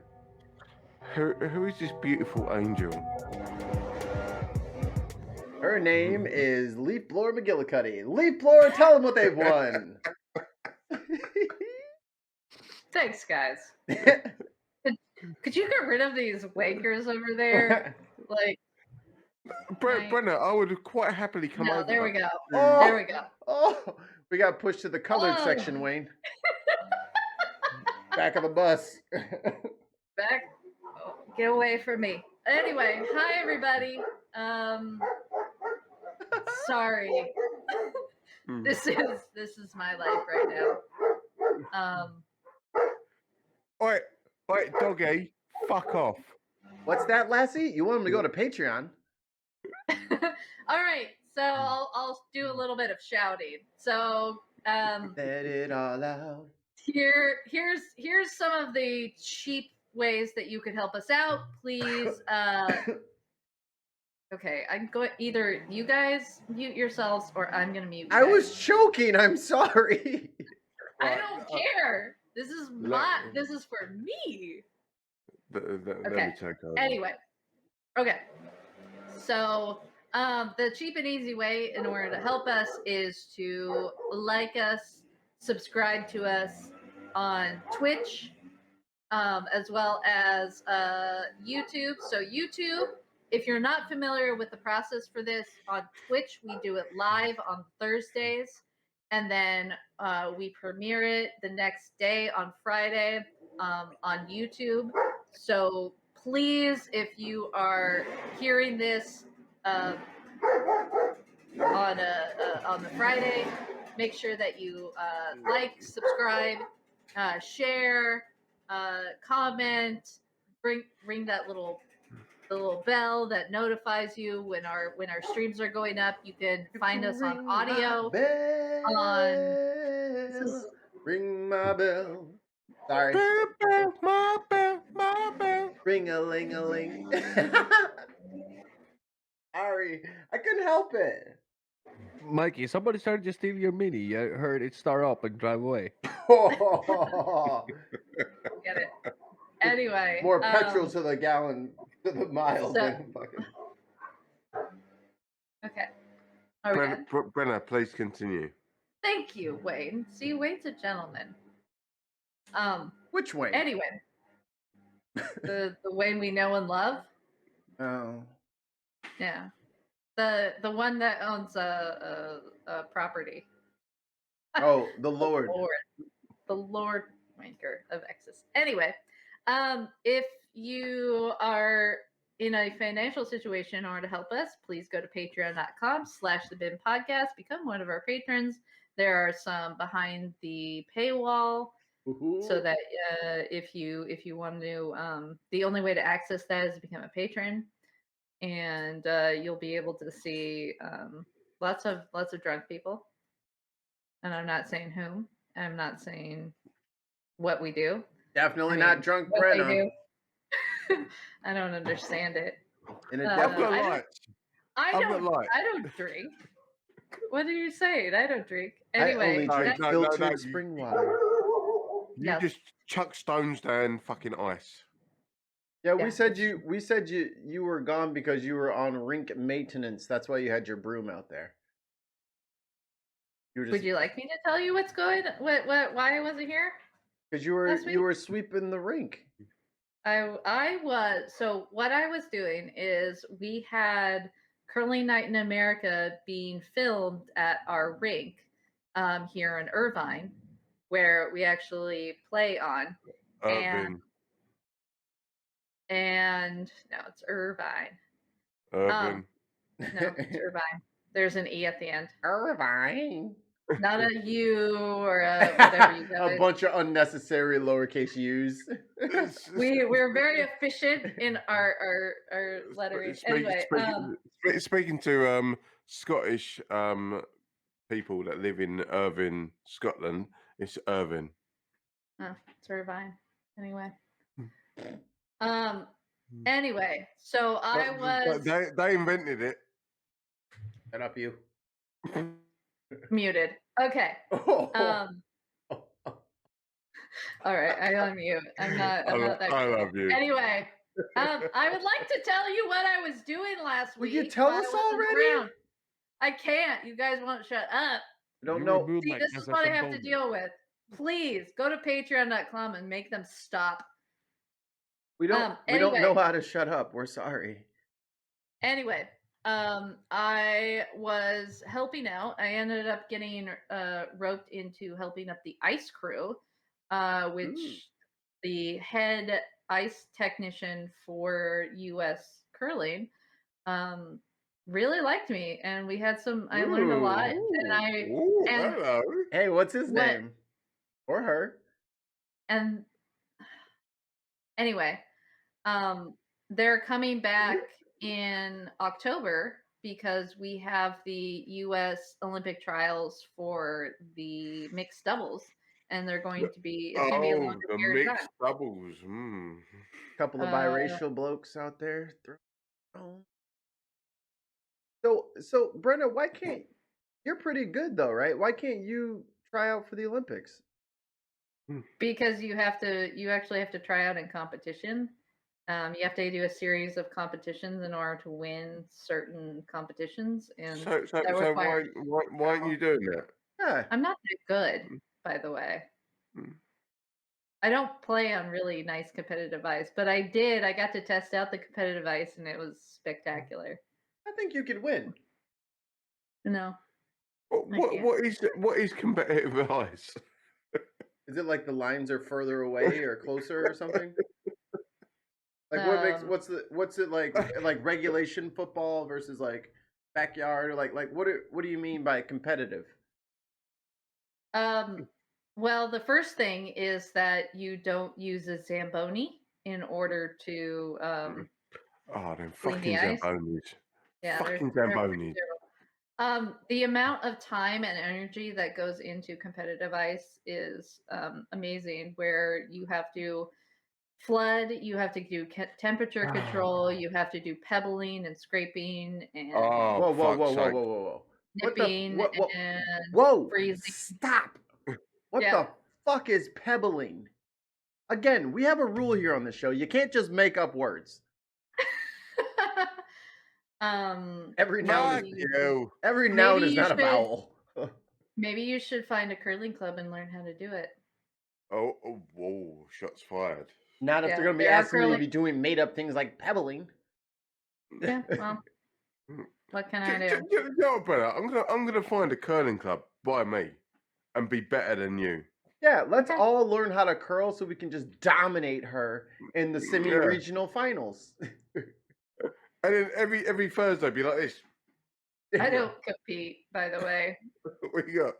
S2: Who is this beautiful angel?
S3: Her name is Leaf Blower McGillicuddy. Leaf Blower, tell them what they've won.
S4: Thanks, guys. Could you get rid of these wankers over there? Like, Right.
S2: Brenna, I would quite happily come
S4: no,
S2: over.
S4: there we go.
S3: Oh.
S4: There we go.
S3: Oh, we got pushed to the colored
S4: Oh.
S3: section, Wayne. Back of the bus.
S4: Back. Oh, get away from me. Anyway, hi everybody. Sorry.
S2: Mm.
S4: This is my life right now.
S2: Oi, doggy, fuck off.
S3: What's that, Lassie? You want him to go to Patreon?
S4: All right, so I'll do a little bit of shouting. So
S3: Let it all out.
S4: here's some of the cheap ways that you could help us out. Please, okay, I'm going either you guys mute yourselves or I'm gonna mute. You
S3: I
S4: guys.
S3: was choking. I'm sorry.
S4: I don't care. This is This is for me.
S2: Let
S4: Okay.
S2: me take over.
S4: Anyway, okay. So the cheap and easy way in order to help us is to like us, subscribe to us on Twitch, as well as YouTube. So YouTube, if you're not familiar with the process for this, on Twitch we do it live on Thursdays, and then we premiere it the next day on Friday on YouTube. So please, if you are hearing this on the Friday, make sure that you like, subscribe, share, comment, ring that little bell that notifies you when our streams are going up. You can find us on audio.
S3: Ring my bell. Sorry.
S2: My bell.
S3: Ring a ling a ling. Sorry, I couldn't help it.
S1: Mikey, somebody started to steal your mini. I heard it start up and drive away.
S4: Get it. Anyway,
S3: More petrol to the gallon, to the mile
S4: so-
S3: than fucking.
S4: Okay. Are we good?
S2: Brenna, please continue.
S4: Thank you, Wayne. See, Wayne's a gentleman.
S3: Which way?
S4: Anyway, the Wayne we know and love.
S3: Oh.
S4: Yeah, the one that owns a property.
S3: Oh, the Lord.
S4: The Lord wanker of Exes. Anyway, if you are in a financial situation in order to help us, please go to patreon.com/TheBinPodcast. Become one of our patrons. There are some behind the paywall, so that if you want to, the only way to access that is to become a patron, and you'll be able to see lots of drunk people. And I'm not saying whom. I'm not saying what we do.
S3: Definitely
S4: I
S3: not
S4: mean,
S3: drunk
S4: what they
S3: Brenna.
S4: do. I don't understand it.
S3: In a
S4: I've
S2: I've
S3: definite-
S2: got
S4: I don't-
S2: lights.
S4: I
S2: I've
S4: don't.
S2: got light.
S4: I don't drink. What are you saying? I don't drink.
S3: I
S4: Anyway,
S3: only
S2: No,
S3: drink
S2: no,
S3: filtered
S2: you-
S3: spring water.
S2: You
S4: Yes.
S2: just chuck stones down fucking ice.
S3: Yeah,
S4: Yeah, that's
S3: we said you were gone because you were on rink maintenance. That's why you had your broom out there. You were
S4: would you like me to tell you what's going? Why I wasn't here?
S3: because you
S4: last week?
S3: were sweeping the rink.
S4: I was. So what I was doing is we had Curling Night in America being filmed at our rink here in Irvine, where we actually play on.
S2: Irvin.
S4: And no, it's Irvine.
S2: Irvin.
S4: No, it's Irvine. There's an E at the end.
S3: Irvine.
S4: Not a U or a whatever you
S3: A
S4: guys.
S3: bunch of unnecessary lowercase U's.
S4: We're very efficient in our lettering. Anyway,
S2: speaking to Scottish people that live in Irvine, Scotland, it's Irvin.
S4: oh, it's Irvine. Anyway. Anyway, so I was
S2: They invented it.
S3: Shut up, you.
S4: muted. Okay. All right, I unmute. I'm not that
S2: I
S4: cool.
S2: love you.
S4: Anyway, I would like to tell you what I was doing last
S3: Will
S4: week.
S3: you tell
S4: while
S3: us
S4: I wasn't
S3: already?
S4: around. I can't. You guys won't shut up.
S3: I don't
S1: You
S3: know.
S1: removed
S4: See,
S1: my
S4: this is
S1: sense
S4: what I
S1: of
S4: have to
S1: boldness.
S4: deal with. Please go to patreon.com and make them stop.
S3: We don't
S4: Anyway.
S3: know how to shut up. We're sorry.
S4: Anyway, I was helping out. I ended up getting roped into helping up the ice crew, which the head ice technician for U.S. curling really liked me, and we had some. I learned a lot, and
S2: hello.
S3: Hey, what's his
S4: What-
S3: name? Or her?
S4: and anyway, they're coming back in October because we have the U.S. Olympic trials for the mixed doubles, and they're going to be. It's going to be a longer
S2: the
S4: period of
S2: mixed
S4: time.
S2: doubles.
S3: Couple of biracial blokes out there. So Brenda, why can't you're pretty good though, right? Why can't you try out for the Olympics?
S4: Because you actually have to try out in competition. You have to do a series of competitions in order to win certain competitions, and
S2: So
S4: that requires.
S2: why aren't you doing that?
S3: Yeah.
S4: I'm not that good, by the way.
S2: Mm.
S4: I don't play on really nice competitive ice, but I did. I got to test out the competitive ice, and it was spectacular.
S3: I think you could win.
S4: No,
S2: What is competitive ice?
S3: Is it like the lines are further away or closer or something? Like what makes what's it like regulation football versus like backyard or like what do you mean by competitive?
S4: Well, the first thing is that you don't use a Zamboni in order to
S2: Oh, them
S4: clean
S2: fucking
S4: the ice.
S2: Zambonis.
S4: Yeah,
S2: Fucking
S4: they're
S2: Zambonis.
S4: the amount of time and energy that goes into competitive ice is amazing. Where you have to flood, you have to do temperature control, you have to do pebbling and scraping and
S2: Oh,
S3: Whoa.
S4: nipping
S3: what
S4: and
S3: Whoa!
S4: freezing.
S3: Stop! What
S4: Yeah.
S3: the fuck is pebbling? Again, we have a rule here on the show. You can't just make up words. Every noun is not a vowel.
S4: Maybe you should find a curling club and learn how to do it.
S2: Whoa! Shots fired.
S3: Not if
S4: Yeah,
S3: they're going to be
S4: they are
S3: asking me to
S4: curling.
S3: be doing made up things like pebbling.
S4: Yeah, well, what can I do?
S2: You know what, brother? I'm gonna find a curling club by me and be better than you.
S3: Yeah, let's
S4: Okay.
S3: all learn how to curl so we can just dominate her in the semi-regional finals.
S2: And then every Thursday be like this.
S4: I don't compete, by the way.
S2: What you got?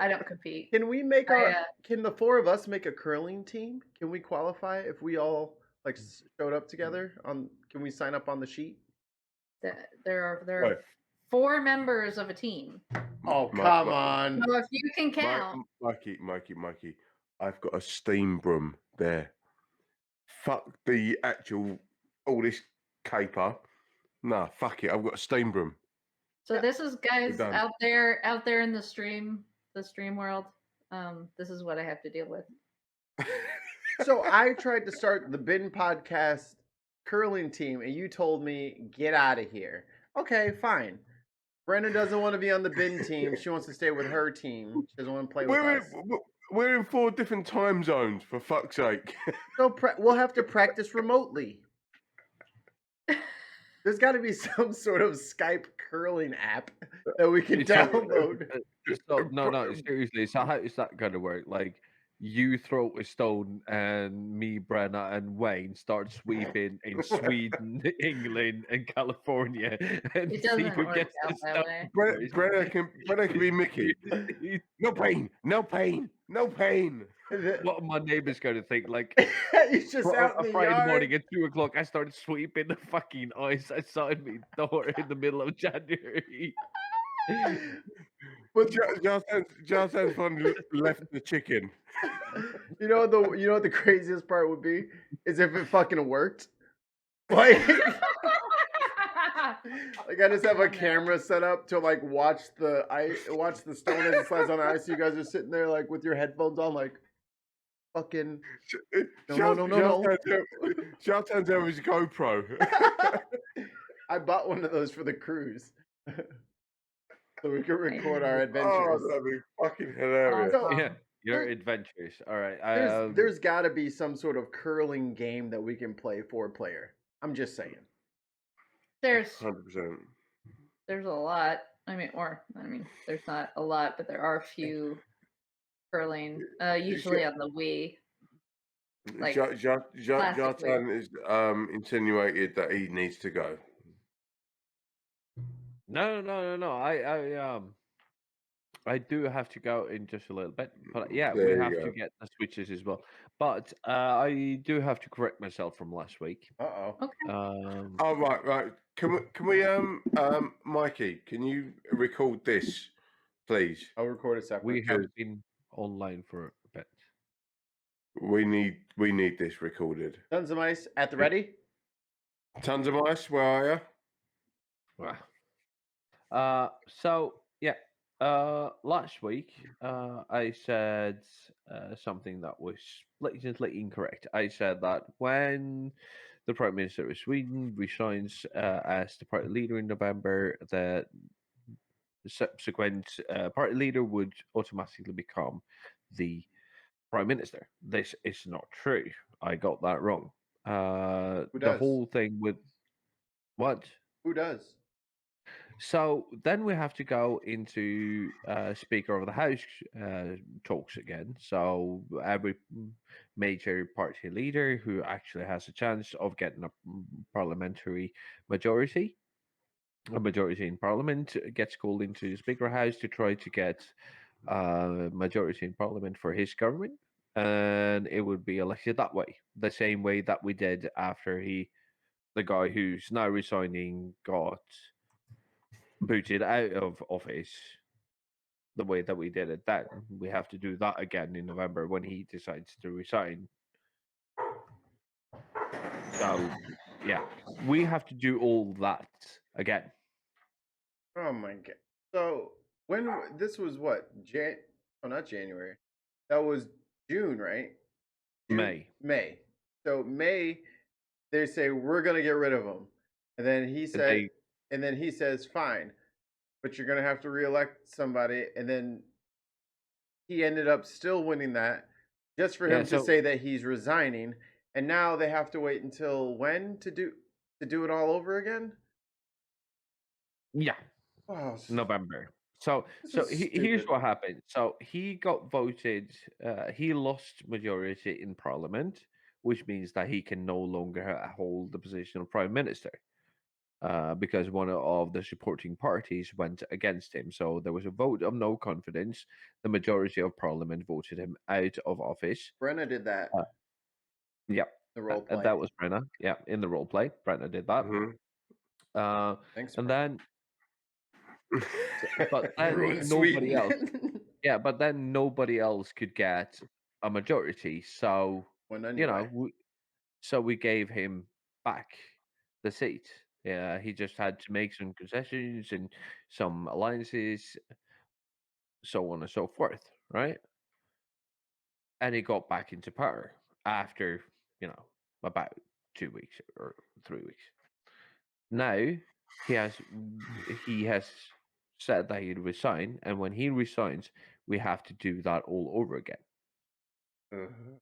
S4: I don't compete.
S3: Can we make can the four of us make a curling team? Can we qualify if we all like showed up together can we sign up on the sheet?
S4: There are 4 members of a team.
S3: Oh, come on.
S4: So if you can count.
S2: Mikey, I've got a steam broom there. Fuck the actual all this caper. Nah, fuck it. I've got a steam broom.
S4: So
S3: Yeah.
S4: this is guys
S2: done.
S4: out there in the stream world. This is what I have to deal with.
S3: So I tried to start the Bin Podcast curling team, and you told me get out of here. Okay, fine. Brenda doesn't want to be on the Bin team. She wants to stay with her team. She doesn't want to play with
S2: We're
S3: us.
S2: we're in 4 different time zones, for fuck's sake.
S3: So we'll have to practice remotely. There's got to be some sort of Skype curling app that we can download.
S1: No, seriously. So how is that going to work? Like, you throw a stone, and me, Brenna, and Wayne start sweeping in Sweden, England, and California, and
S4: It
S1: see
S4: doesn't
S1: who
S4: work
S1: gets
S4: out
S1: the
S4: that
S1: stone
S4: way.
S1: first.
S2: Brenna can be Mickey. No pain, no pain, no pain.
S1: What my neighbor's going to think? Like,
S3: He's just out in the
S1: Friday
S3: yard.
S1: morning at 2 o'clock, I started sweeping the fucking ice outside my door in the middle of January.
S3: But
S2: Jonathan's fun left the chicken.
S3: you know what the craziest part would be is if it fucking worked. Like, like I just have a camera set up to like watch the stone as it slides on the ice. You guys are sitting there like with your headphones on, like fucking no.
S2: Jonathan's over his GoPro.
S3: I bought one of those for the cruise. So we can record our
S2: Oh,
S3: adventures.
S2: that'd be fucking hilarious.
S3: So,
S1: Yeah, you're adventurous. All right.
S3: there's got to be some sort of curling game that we can play 4-player. I'm just saying.
S4: There's
S2: 100%.
S4: a lot. There's not a lot, but there are a few curling. Usually on the Wii. Like
S2: Jonathan is insinuated that he needs to go.
S1: No. I do have to go in just a little bit, but yeah,
S2: There
S1: we
S2: you
S1: have
S2: go.
S1: to get the switches as well. But I do have to correct myself from last week.
S3: Uh-oh.
S4: Okay.
S2: Oh right. Can we Mikey, can you record this, please?
S3: I'll record a separate.
S1: We have been online for a bit.
S2: We need this recorded.
S3: Tons of ice at the ready.
S2: Tons of ice. Where are you?
S1: So yeah, last week I said something that was blatantly incorrect. I said that when the Prime Minister of Sweden resigns as the party leader in November, the subsequent party leader would automatically become the Prime Minister. This is not true. I got that wrong.
S3: Who
S1: The
S3: does?
S1: whole thing with what?
S3: Who does?
S1: So then we have to go into Speaker of the House talks again. So every major party leader who actually has a chance of getting a parliamentary majority, a majority in Parliament, gets called into the Speaker House to try to get a majority in Parliament for his government, and it would be elected that way, the same way that we did after the guy who's now resigning, got booted out of office. The way that we did it then, we have to do that again in November when he decides to resign. So, yeah, we have to do all that again.
S3: Oh my god. So when this was what? Not January. That was June, right? May. So May, they say we're gonna get rid of him, and then he says fine, but you're gonna have to reelect somebody, and then he ended up still winning that, just for him to say that he's resigning, and now they have to wait until when to do it all over again.
S1: Yeah.
S3: Oh,
S1: November. So here's what happened. So he got voted. He lost majority in Parliament, which means that he can no longer hold the position of Prime Minister, because one of the supporting parties went against him. So there was a vote of no confidence. The majority of Parliament voted him out of office.
S3: Brenna did that.
S1: Yeah,
S3: the role play.
S1: that was Brenna. Yeah, in the role play, Brenna did that.
S2: Mm-hmm.
S3: Thanks,
S1: and
S3: Brenna.
S1: then. But then nobody else. Yeah, but then nobody else could get a majority. So
S3: so
S1: we gave him back the seat Yeah, he just had to make some concessions and some alliances, so on and so forth, right? And he got back into power after, about 2 weeks or 3 weeks. Now he has said that he'd resign, and when he resigns, we have to do that all over again.
S2: Uh-huh.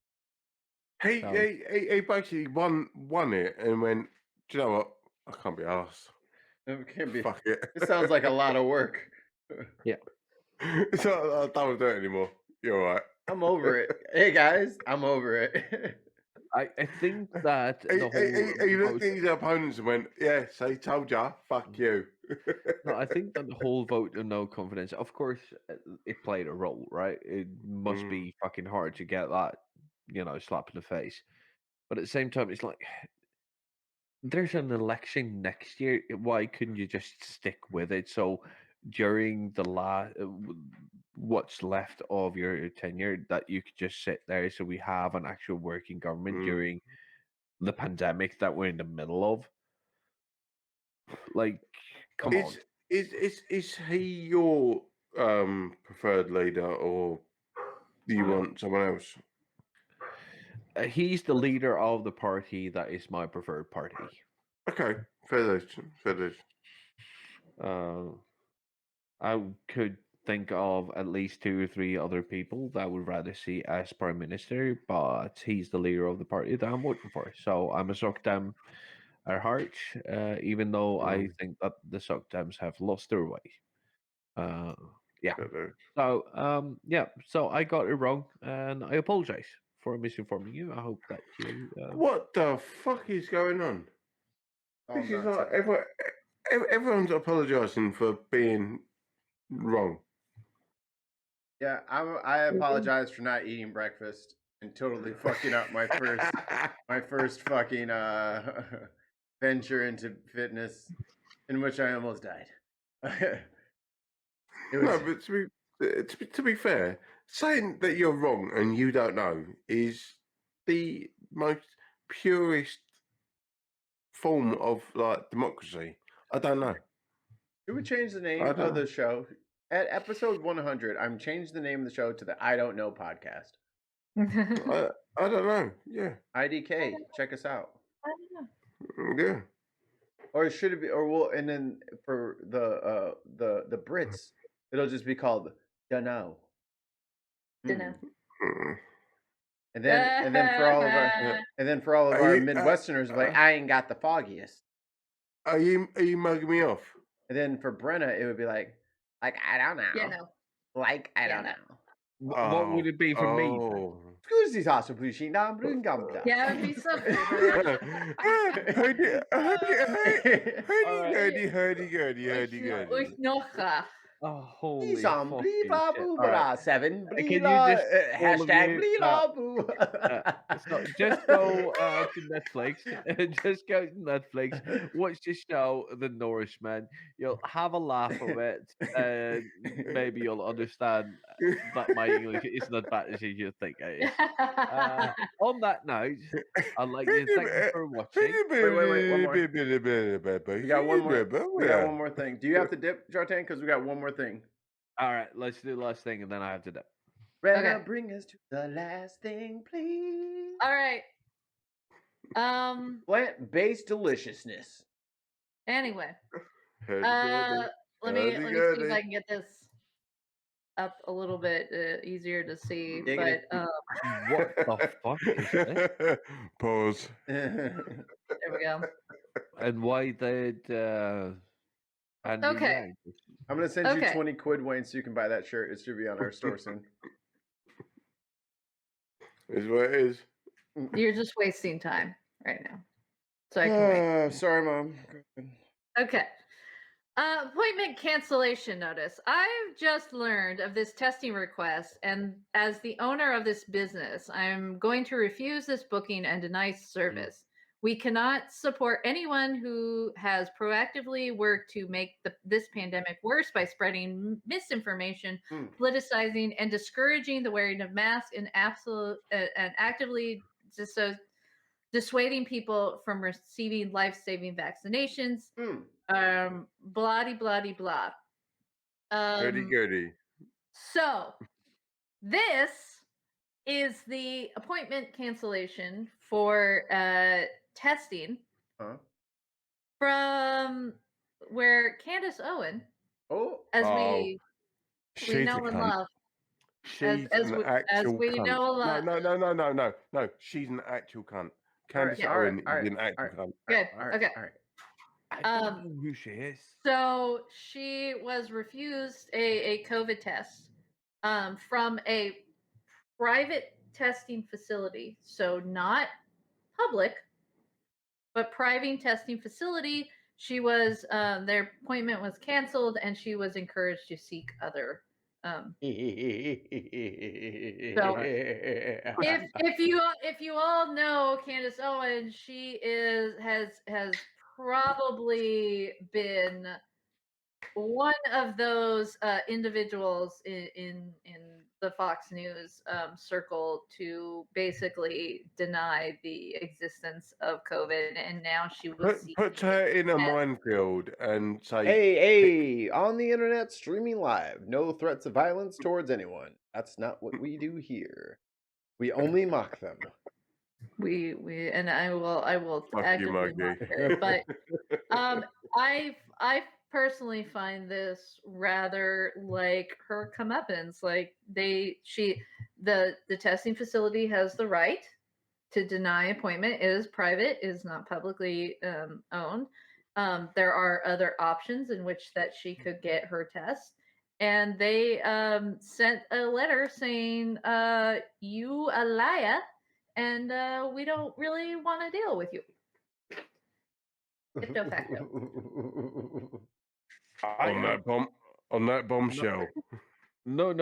S2: He,
S1: So
S2: he basically won it and went, do you know what? I can't be arsed.
S3: It can't be.
S2: Fuck it.
S3: It sounds like a lot of work.
S1: yeah,
S2: It's not, I don't want to do it anymore. You're all right.
S3: I'm over it. Hey guys, I'm over it.
S1: I think that
S2: He,
S1: the
S2: he
S1: whole
S2: looked at his opponents and went, yeah, so he told ya, fuck you.
S1: no, I think that the whole vote of no confidence, of course, it played a role, right? It must be fucking hard to get that, slap in the face. But at the same time, it's like there's an election next year. Why couldn't you just stick with it? So during the what's left of your tenure, that you could just sit there, so we have an actual working government during the pandemic that we're in the middle of. Like, come on.
S2: Is he your preferred leader, or do you want someone else?
S1: He's the leader of the party that is my preferred party.
S2: Okay, fair dues.
S1: I could think of at least 2 or 3 other people that I would rather see as prime minister, but he's the leader of the party that I'm voting for. So I'm a Soc Dem at heart, even though I think that the Soc Dems have lost their way. Yeah. So so I got it wrong, and I apologize for misinforming you. I hope that you.
S2: What the fuck is going on? This is like everyone's apologising for being wrong.
S3: Yeah, I apologize for not eating breakfast and totally fucking up my first fucking venture into fitness, in which I almost died.
S2: No, but to be fair, saying that you're wrong and you don't know is the most purest form of like democracy. I don't know.
S3: Should we change the name of the show? At episode 100, I'm changing the name of the show to the I Don't Know Podcast.
S2: I don't know. Yeah.
S3: IDK, check us out.
S4: I don't know.
S2: Yeah.
S3: Or should it be? And then for the Brits, it'll just be called Dunno.
S4: Dunno.
S3: And then for all of our Midwesterners, like I ain't got the foggiest.
S2: Are you mugging me off?
S3: And then for Brenna, it would be like I don't know.
S4: Yeah, no.
S3: Like I don't know.
S1: What would it be for me?
S3: Scusi, Sasha Plushina, Brungamda.
S4: Yeah, it would be so cool.
S2: Hurdy.
S1: Oh, holy
S3: Isam
S1: fucking
S3: Bliba
S1: shit.
S3: Boo
S1: All right.
S3: Seven
S1: Can you
S3: Blila
S1: just all of
S3: hashtag
S1: you,
S3: Blila Boo.
S1: So just go to Netflix. Just go to Netflix. Watch the show, The Norseman. You'll have a laugh of it, and maybe you'll understand that my English isn't as bad as you think it is. On that note, I'd like to thank you for watching.
S3: Wait, one more. We got one more.
S2: We
S3: We got one more thing. Do you have to dip, Jartan? Because we got one more thing.
S1: All right, let's do the last thing, and then I have to dip.
S3: Brenna, bring us to the last thing, please.
S4: All right.
S3: Plant-based deliciousness.
S4: Anyway, let me see if I can get this up a little bit easier to see. But
S1: what the fuck is this?
S2: Pause.
S4: There we go.
S1: And why did
S4: Okay.
S3: I'm gonna send you 20 quid, Wayne, so you can buy that shirt. It should be on our store soon.
S2: Is what it is.
S4: You're just wasting time right now. So I can wait.
S3: Sorry, Mom.
S4: Okay. Appointment cancellation notice. I've just learned of this testing request, and as the owner of this business, I'm going to refuse this booking and deny service. We cannot support anyone who has proactively worked to make this pandemic worse by spreading misinformation, politicizing, and discouraging the wearing of masks, and actively dissuading people from receiving life-saving vaccinations. Blah blah blah.
S2: Goody goody.
S4: So this is the appointment cancellation for testing from where Candace Owen, as we
S2: she's
S4: know
S2: a
S4: and
S2: cunt.
S4: love,
S2: She's
S4: as
S2: an
S4: we
S2: actual cunt.
S4: know and love.
S2: No. She's an actual cunt. Candace Owen is an actual cunt.
S4: Good. Okay.
S1: I don't know who she is.
S4: So she was refused a COVID test from a private testing facility. So not public, but private testing facility. She was their appointment was canceled, and she was encouraged to seek other. So if you all know Candace Owens, she has probably been one of those individuals in the Fox News circle to basically deny the existence of COVID, and now she was
S2: Put her in a minefield and say,
S3: Hey, on the internet, streaming live. No threats of violence towards anyone. That's not what we do here. We only mock them.
S4: We and I will
S2: Fuck you,
S4: actively
S2: Mikey.
S4: mock her, but I personally find this rather like her comeuppance. Like the testing facility has the right to deny appointment. It is private, it is not publicly owned. There are other options in which that she could get her test. And they sent a letter saying, you a liar, and we don't really want to deal with you. Ipso facto.
S2: On that bombshell.
S1: No.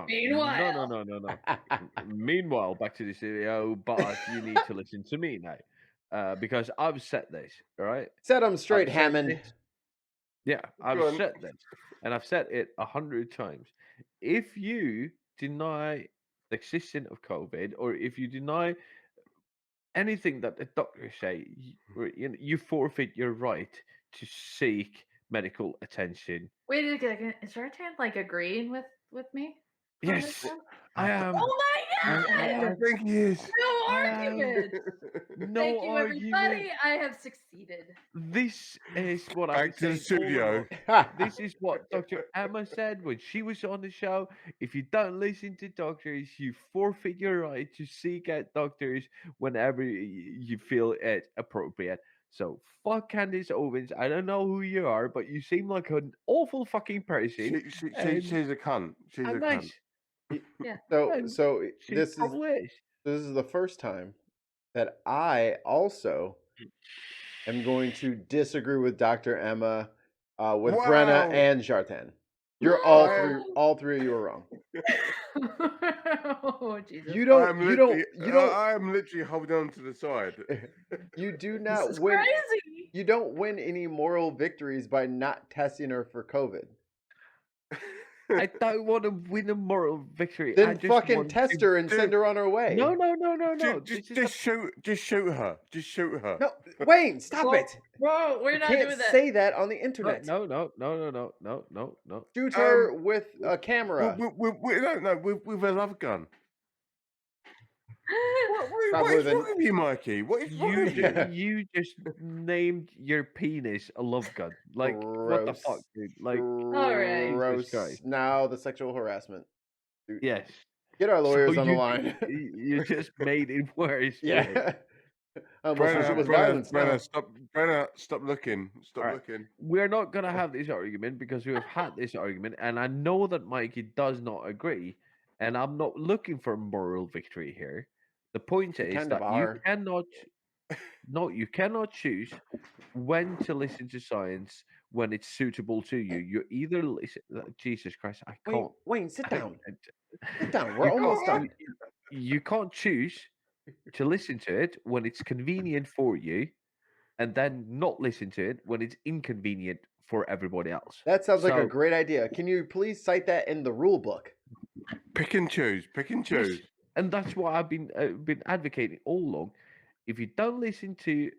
S4: Meanwhile.
S1: No. Meanwhile, back to the studio, but you need to listen to me now. Because I've said this, all right?
S3: Set them straight,
S1: I've said
S3: Hammond.
S1: this. Yeah, I've said this. And I've said it 100 times. If you deny the existence of COVID, or if you deny anything that the doctors say, you forfeit your right to seek medical attention.
S4: Wait a second. Is Zartan like agreeing with me?
S1: Yes, I am.
S4: Oh my god!
S2: I think he is.
S4: No argument.
S1: No
S4: Thank you,
S1: argument.
S4: everybody. I have succeeded.
S1: This is what
S2: Back
S1: I'm
S2: to the
S1: saying all
S2: studio.
S1: along. This is what Dr. Emma said when she was on the show. If you don't listen to doctors, you forfeit your right to seek out doctors whenever you feel it appropriate. So fuck Candace Owens. I don't know who you are, but you seem like an awful fucking person.
S2: She's a cunt. She's a cunt.
S4: Yeah.
S3: So
S1: She
S3: this
S1: probably is.
S3: is the first time that I also am going to disagree with Dr. Emma, with Brenna and Jartan. You're all three of you are wrong.
S4: Oh Jesus!
S3: You don't.
S2: I'm literally holding on to the side.
S3: You do
S4: This
S3: not
S4: is
S3: win.
S4: crazy.
S3: You don't win any moral victories by not testing her for COVID.
S1: I don't want to win a moral victory.
S3: Then
S1: I just
S3: fucking
S1: want
S3: test
S1: to...
S3: her and send her on her way.
S1: No.
S2: Just shoot her. Just shoot her.
S3: No, Wayne, stop it.
S4: Bro, we're
S3: You
S4: not
S3: can't
S4: doing that.
S3: say that on the internet.
S1: No.
S3: Shoot her with a camera.
S2: With a love gun. What
S3: Probably
S2: is wrong with you, Mikey? What is wrong with you?
S1: You just named your penis a love gun. Like, what the fuck, dude? Like,
S4: Alright.
S1: Jesus Christ.
S3: Now the sexual harassment. Dude,
S1: Yes.
S3: get our lawyers on the
S1: you,
S3: line.
S1: You just made it worse.
S3: Yeah. I almost wish it was violence.
S2: Brenna, stop looking. Stop
S1: Alright.
S2: looking.
S1: We're not going to have this argument because we have had this argument, and I know that Mikey does not agree, and I'm not looking for moral victory here. The point
S3: You
S1: is
S3: kind
S1: that
S3: of are.
S1: you cannot choose when to listen to science when it's suitable to you. You either listen. Jesus Christ, I can't.
S3: Wayne, sit down. Sit down.
S1: You
S3: We're
S1: can't-
S3: almost done.
S1: You can't choose to listen to it when it's convenient for you, and then not listen to it when it's inconvenient for everybody else.
S3: That sounds like a
S1: So-
S3: great idea. Can you please cite that in the rule book?
S2: Pick and choose.
S1: Yes, and that's what I've been advocating all along. if you don't listen to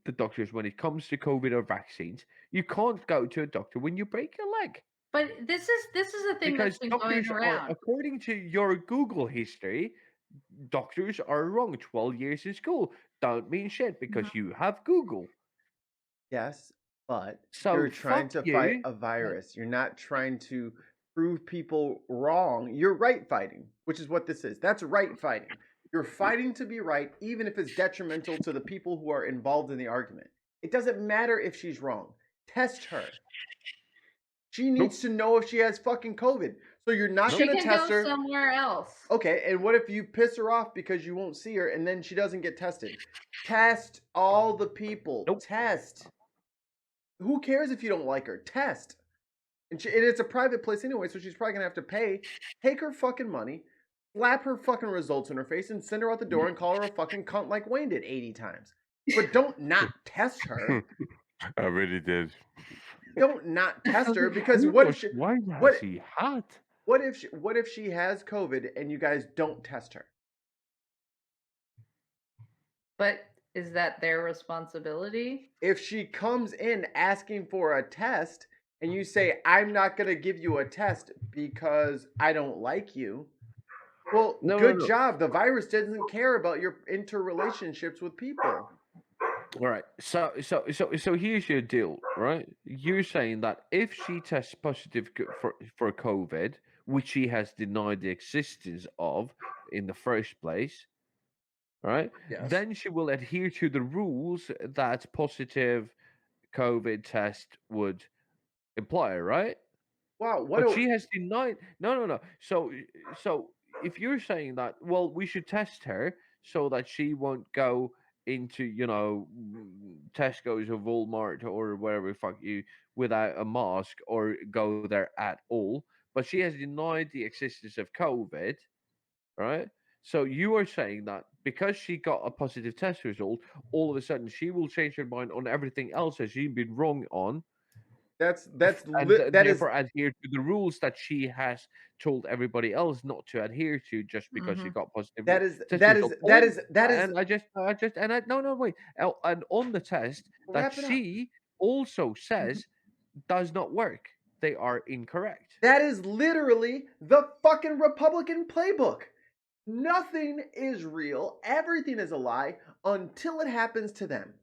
S1: the doctors when it comes to COVID or vaccines, you can't go to a doctor when you break your leg.
S4: But this is a thing that's
S1: Because
S4: been going
S1: doctors are,
S4: around.
S1: according to your Google history, doctors are wrong. 12 years in school don't mean shit because you have Google.
S3: Yes, but
S1: So
S3: you're trying
S1: fuck
S3: to fight
S1: you.
S3: a virus. You're not trying to prove people wrong. You're right fighting, which is what this is. That's right fighting. You're fighting to be right, even if it's detrimental to the people who are involved in the argument. It doesn't matter if she's wrong. Test her. She needs to know if she has fucking COVID. So you're not
S4: She
S3: going to
S4: can
S3: test
S4: go
S3: her.
S4: somewhere else.
S3: Okay, and what if you piss her off because you won't see her and then she doesn't get tested? Test all the people.
S1: Nope.
S3: Test. Who cares if you don't like her? Test. And it's a private place anyway, so she's probably going to have to pay. Take her fucking money, slap her fucking results in her face, and send her out the door and call her a fucking cunt like Wayne did 80 times. But don't not test her.
S2: I really did.
S3: Don't not test her because what if she
S1: Why
S3: what
S1: has he had?
S3: what if she has COVID and you guys don't test her?
S4: But is that their responsibility?
S3: If she comes in asking for a test and you say, I'm not going to give you a test because I don't like you, well, good job. The virus doesn't care about your interrelationships with people.
S1: All right. So here's your deal, right? You're saying that if she tests positive for COVID, which she has denied the existence of in the first place, right?
S3: Yes.
S1: Then she will adhere to the rules that positive COVID test would imply, right?
S3: Wow,
S1: But she has denied. No. So if you're saying that, well, we should test her so that she won't go into Tesco's or Walmart or wherever fuck you without a mask or go there at all. But she has denied the existence of COVID, right? So you are saying that because she got a positive test result, all of a sudden she will change her mind on everything else that she's been wrong on, and therefore adhere to the rules that she has told everybody else not to adhere to just because she got positive. And on the test that she also says does not work. They are incorrect.
S3: That is literally the fucking Republican playbook. Nothing is real. Everything is a lie until it happens to them.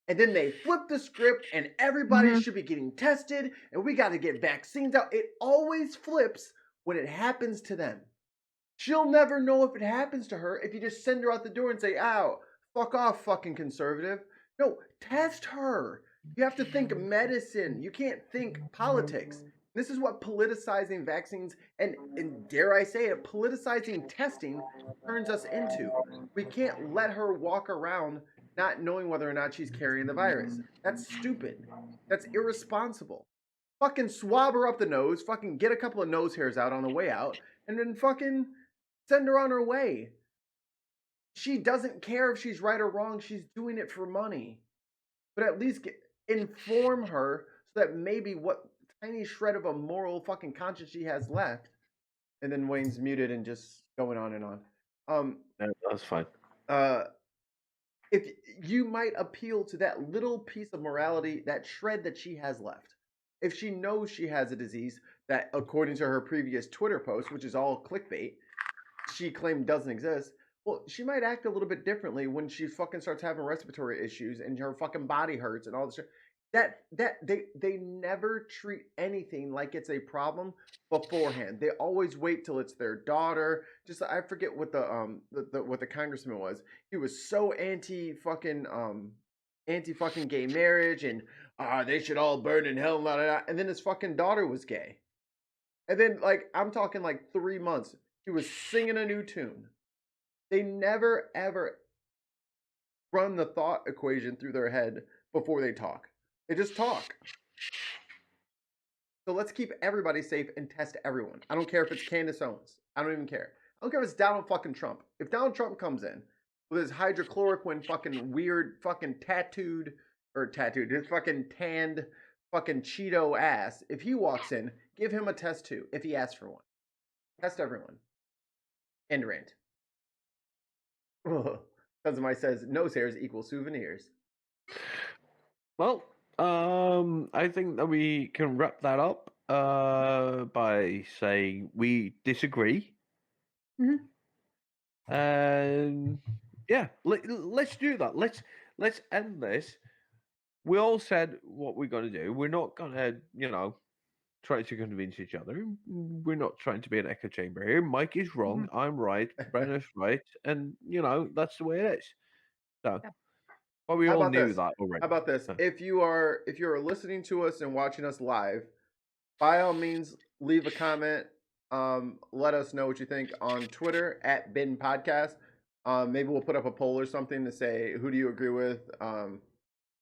S3: And then they flip the script and everybody should be getting tested and we got to get vaccines out. It always flips when it happens to them. She'll never know if it happens to her if you just send her out the door and say, "Ow, fuck off, fucking conservative." No, test her. You have to think medicine. You can't think politics. This is what politicizing vaccines and dare I say it, politicizing testing turns us into. We can't let her walk around not knowing whether or not she's carrying the virus. That's stupid. That's irresponsible. Fucking swab her up the nose, fucking get a couple of nose hairs out on the way out, and then fucking send her on her way. She doesn't care if she's right or wrong. She's doing it for money. But at least inform her so that maybe what tiny shred of a moral fucking conscience she has left. And then Wayne's muted and just going on and on.
S1: That's fine.
S3: If you might appeal to that little piece of morality, that shred that she has left. If she knows she has a disease that, according to her previous Twitter post, which is all clickbait, she claimed doesn't exist, well, she might act a little bit differently when she fucking starts having respiratory issues and her fucking body hurts and all this shit. They never treat anything like it's a problem beforehand. They always wait till it's their daughter. Just I forget what what the congressman was. He was so anti fucking gay marriage and they should all burn in hell, blah, blah, blah. And then his fucking daughter was gay. And then I'm talking 3 months, he was singing a new tune. They never ever run the thought equation through their head before they talk. They just talk. So let's keep everybody safe and test everyone. I don't care if it's Candace Owens. I don't even care. I don't care if it's Donald fucking Trump. If Donald Trump comes in with his hydrochloroquine fucking weird fucking his fucking tanned fucking Cheeto ass, if he walks in, give him a test too, if he asks for one. Test everyone. End rant. Cousin Mike says nose hairs equal souvenirs.
S1: Well, I think that we can wrap that up by saying we disagree.
S4: Mhm.
S1: And yeah, let's do that. Let's end this. We all said what we're gonna do. We're not gonna, try to convince each other. We're not trying to be an echo chamber here. Mike is wrong. I'm right. Brenna's right, and that's the way it is. So,
S4: Yeah.
S1: but we
S3: How
S1: all
S3: about
S1: knew
S3: this?
S1: that already.
S3: How about this?
S1: So,
S3: If you are listening to us and watching us live, by all means, leave a comment. Let us know what you think on Twitter at TheBinPodcast. Maybe we'll put up a poll or something to say who do you agree with,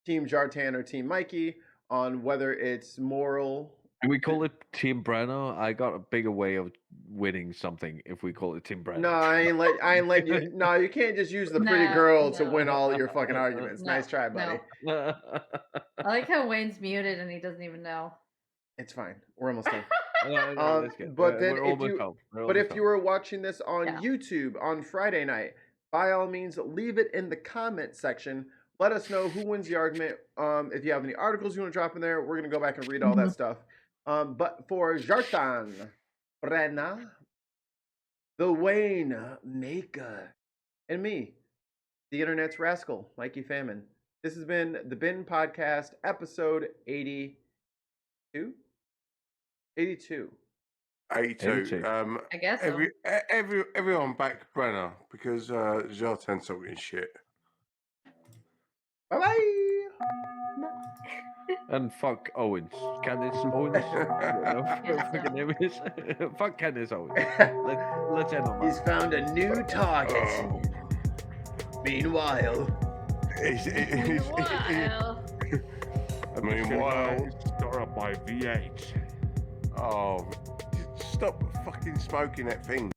S3: Team Jartan or Team Mikey, on whether it's moral.
S1: can we call it Team Brenner? I got a bigger way of winning something if we call it Team Brenner.
S3: No, I ain't let you. No, you can't just use the pretty girl to win all your fucking arguments.
S4: No,
S3: Nice try, buddy.
S4: no. I like how Wayne's muted and he doesn't even know.
S3: It's fine. We're almost done.
S1: No, that's good.
S3: But then
S1: We're
S3: if
S1: almost
S3: you
S1: home. We're
S3: but
S1: almost
S3: if you were watching this on
S4: Yeah.
S3: YouTube on Friday night, by all means, leave it in the comment section. Let us know who wins the argument. If you have any articles you want to drop in there, we're going to go back and read all that stuff. But for Jartan, Brenna, the Wayne Maker, and me, the internet's rascal, Mikey Famine, this has been the Bin Podcast, episode 82? 82.
S2: 82.
S4: I guess so.
S2: Everyone back Brenner because Jartan's talking shit.
S3: Bye-bye.
S1: And fuck Owens. Candice Owens. Fucking name is. Fuck Candice Owens. Let's end on
S3: He's
S1: that.
S3: found a new target.
S2: Oh.
S3: Meanwhile,
S4: Wow.
S2: Meanwhile,
S5: Start up by V8.
S2: oh, stop fucking smoking that thing.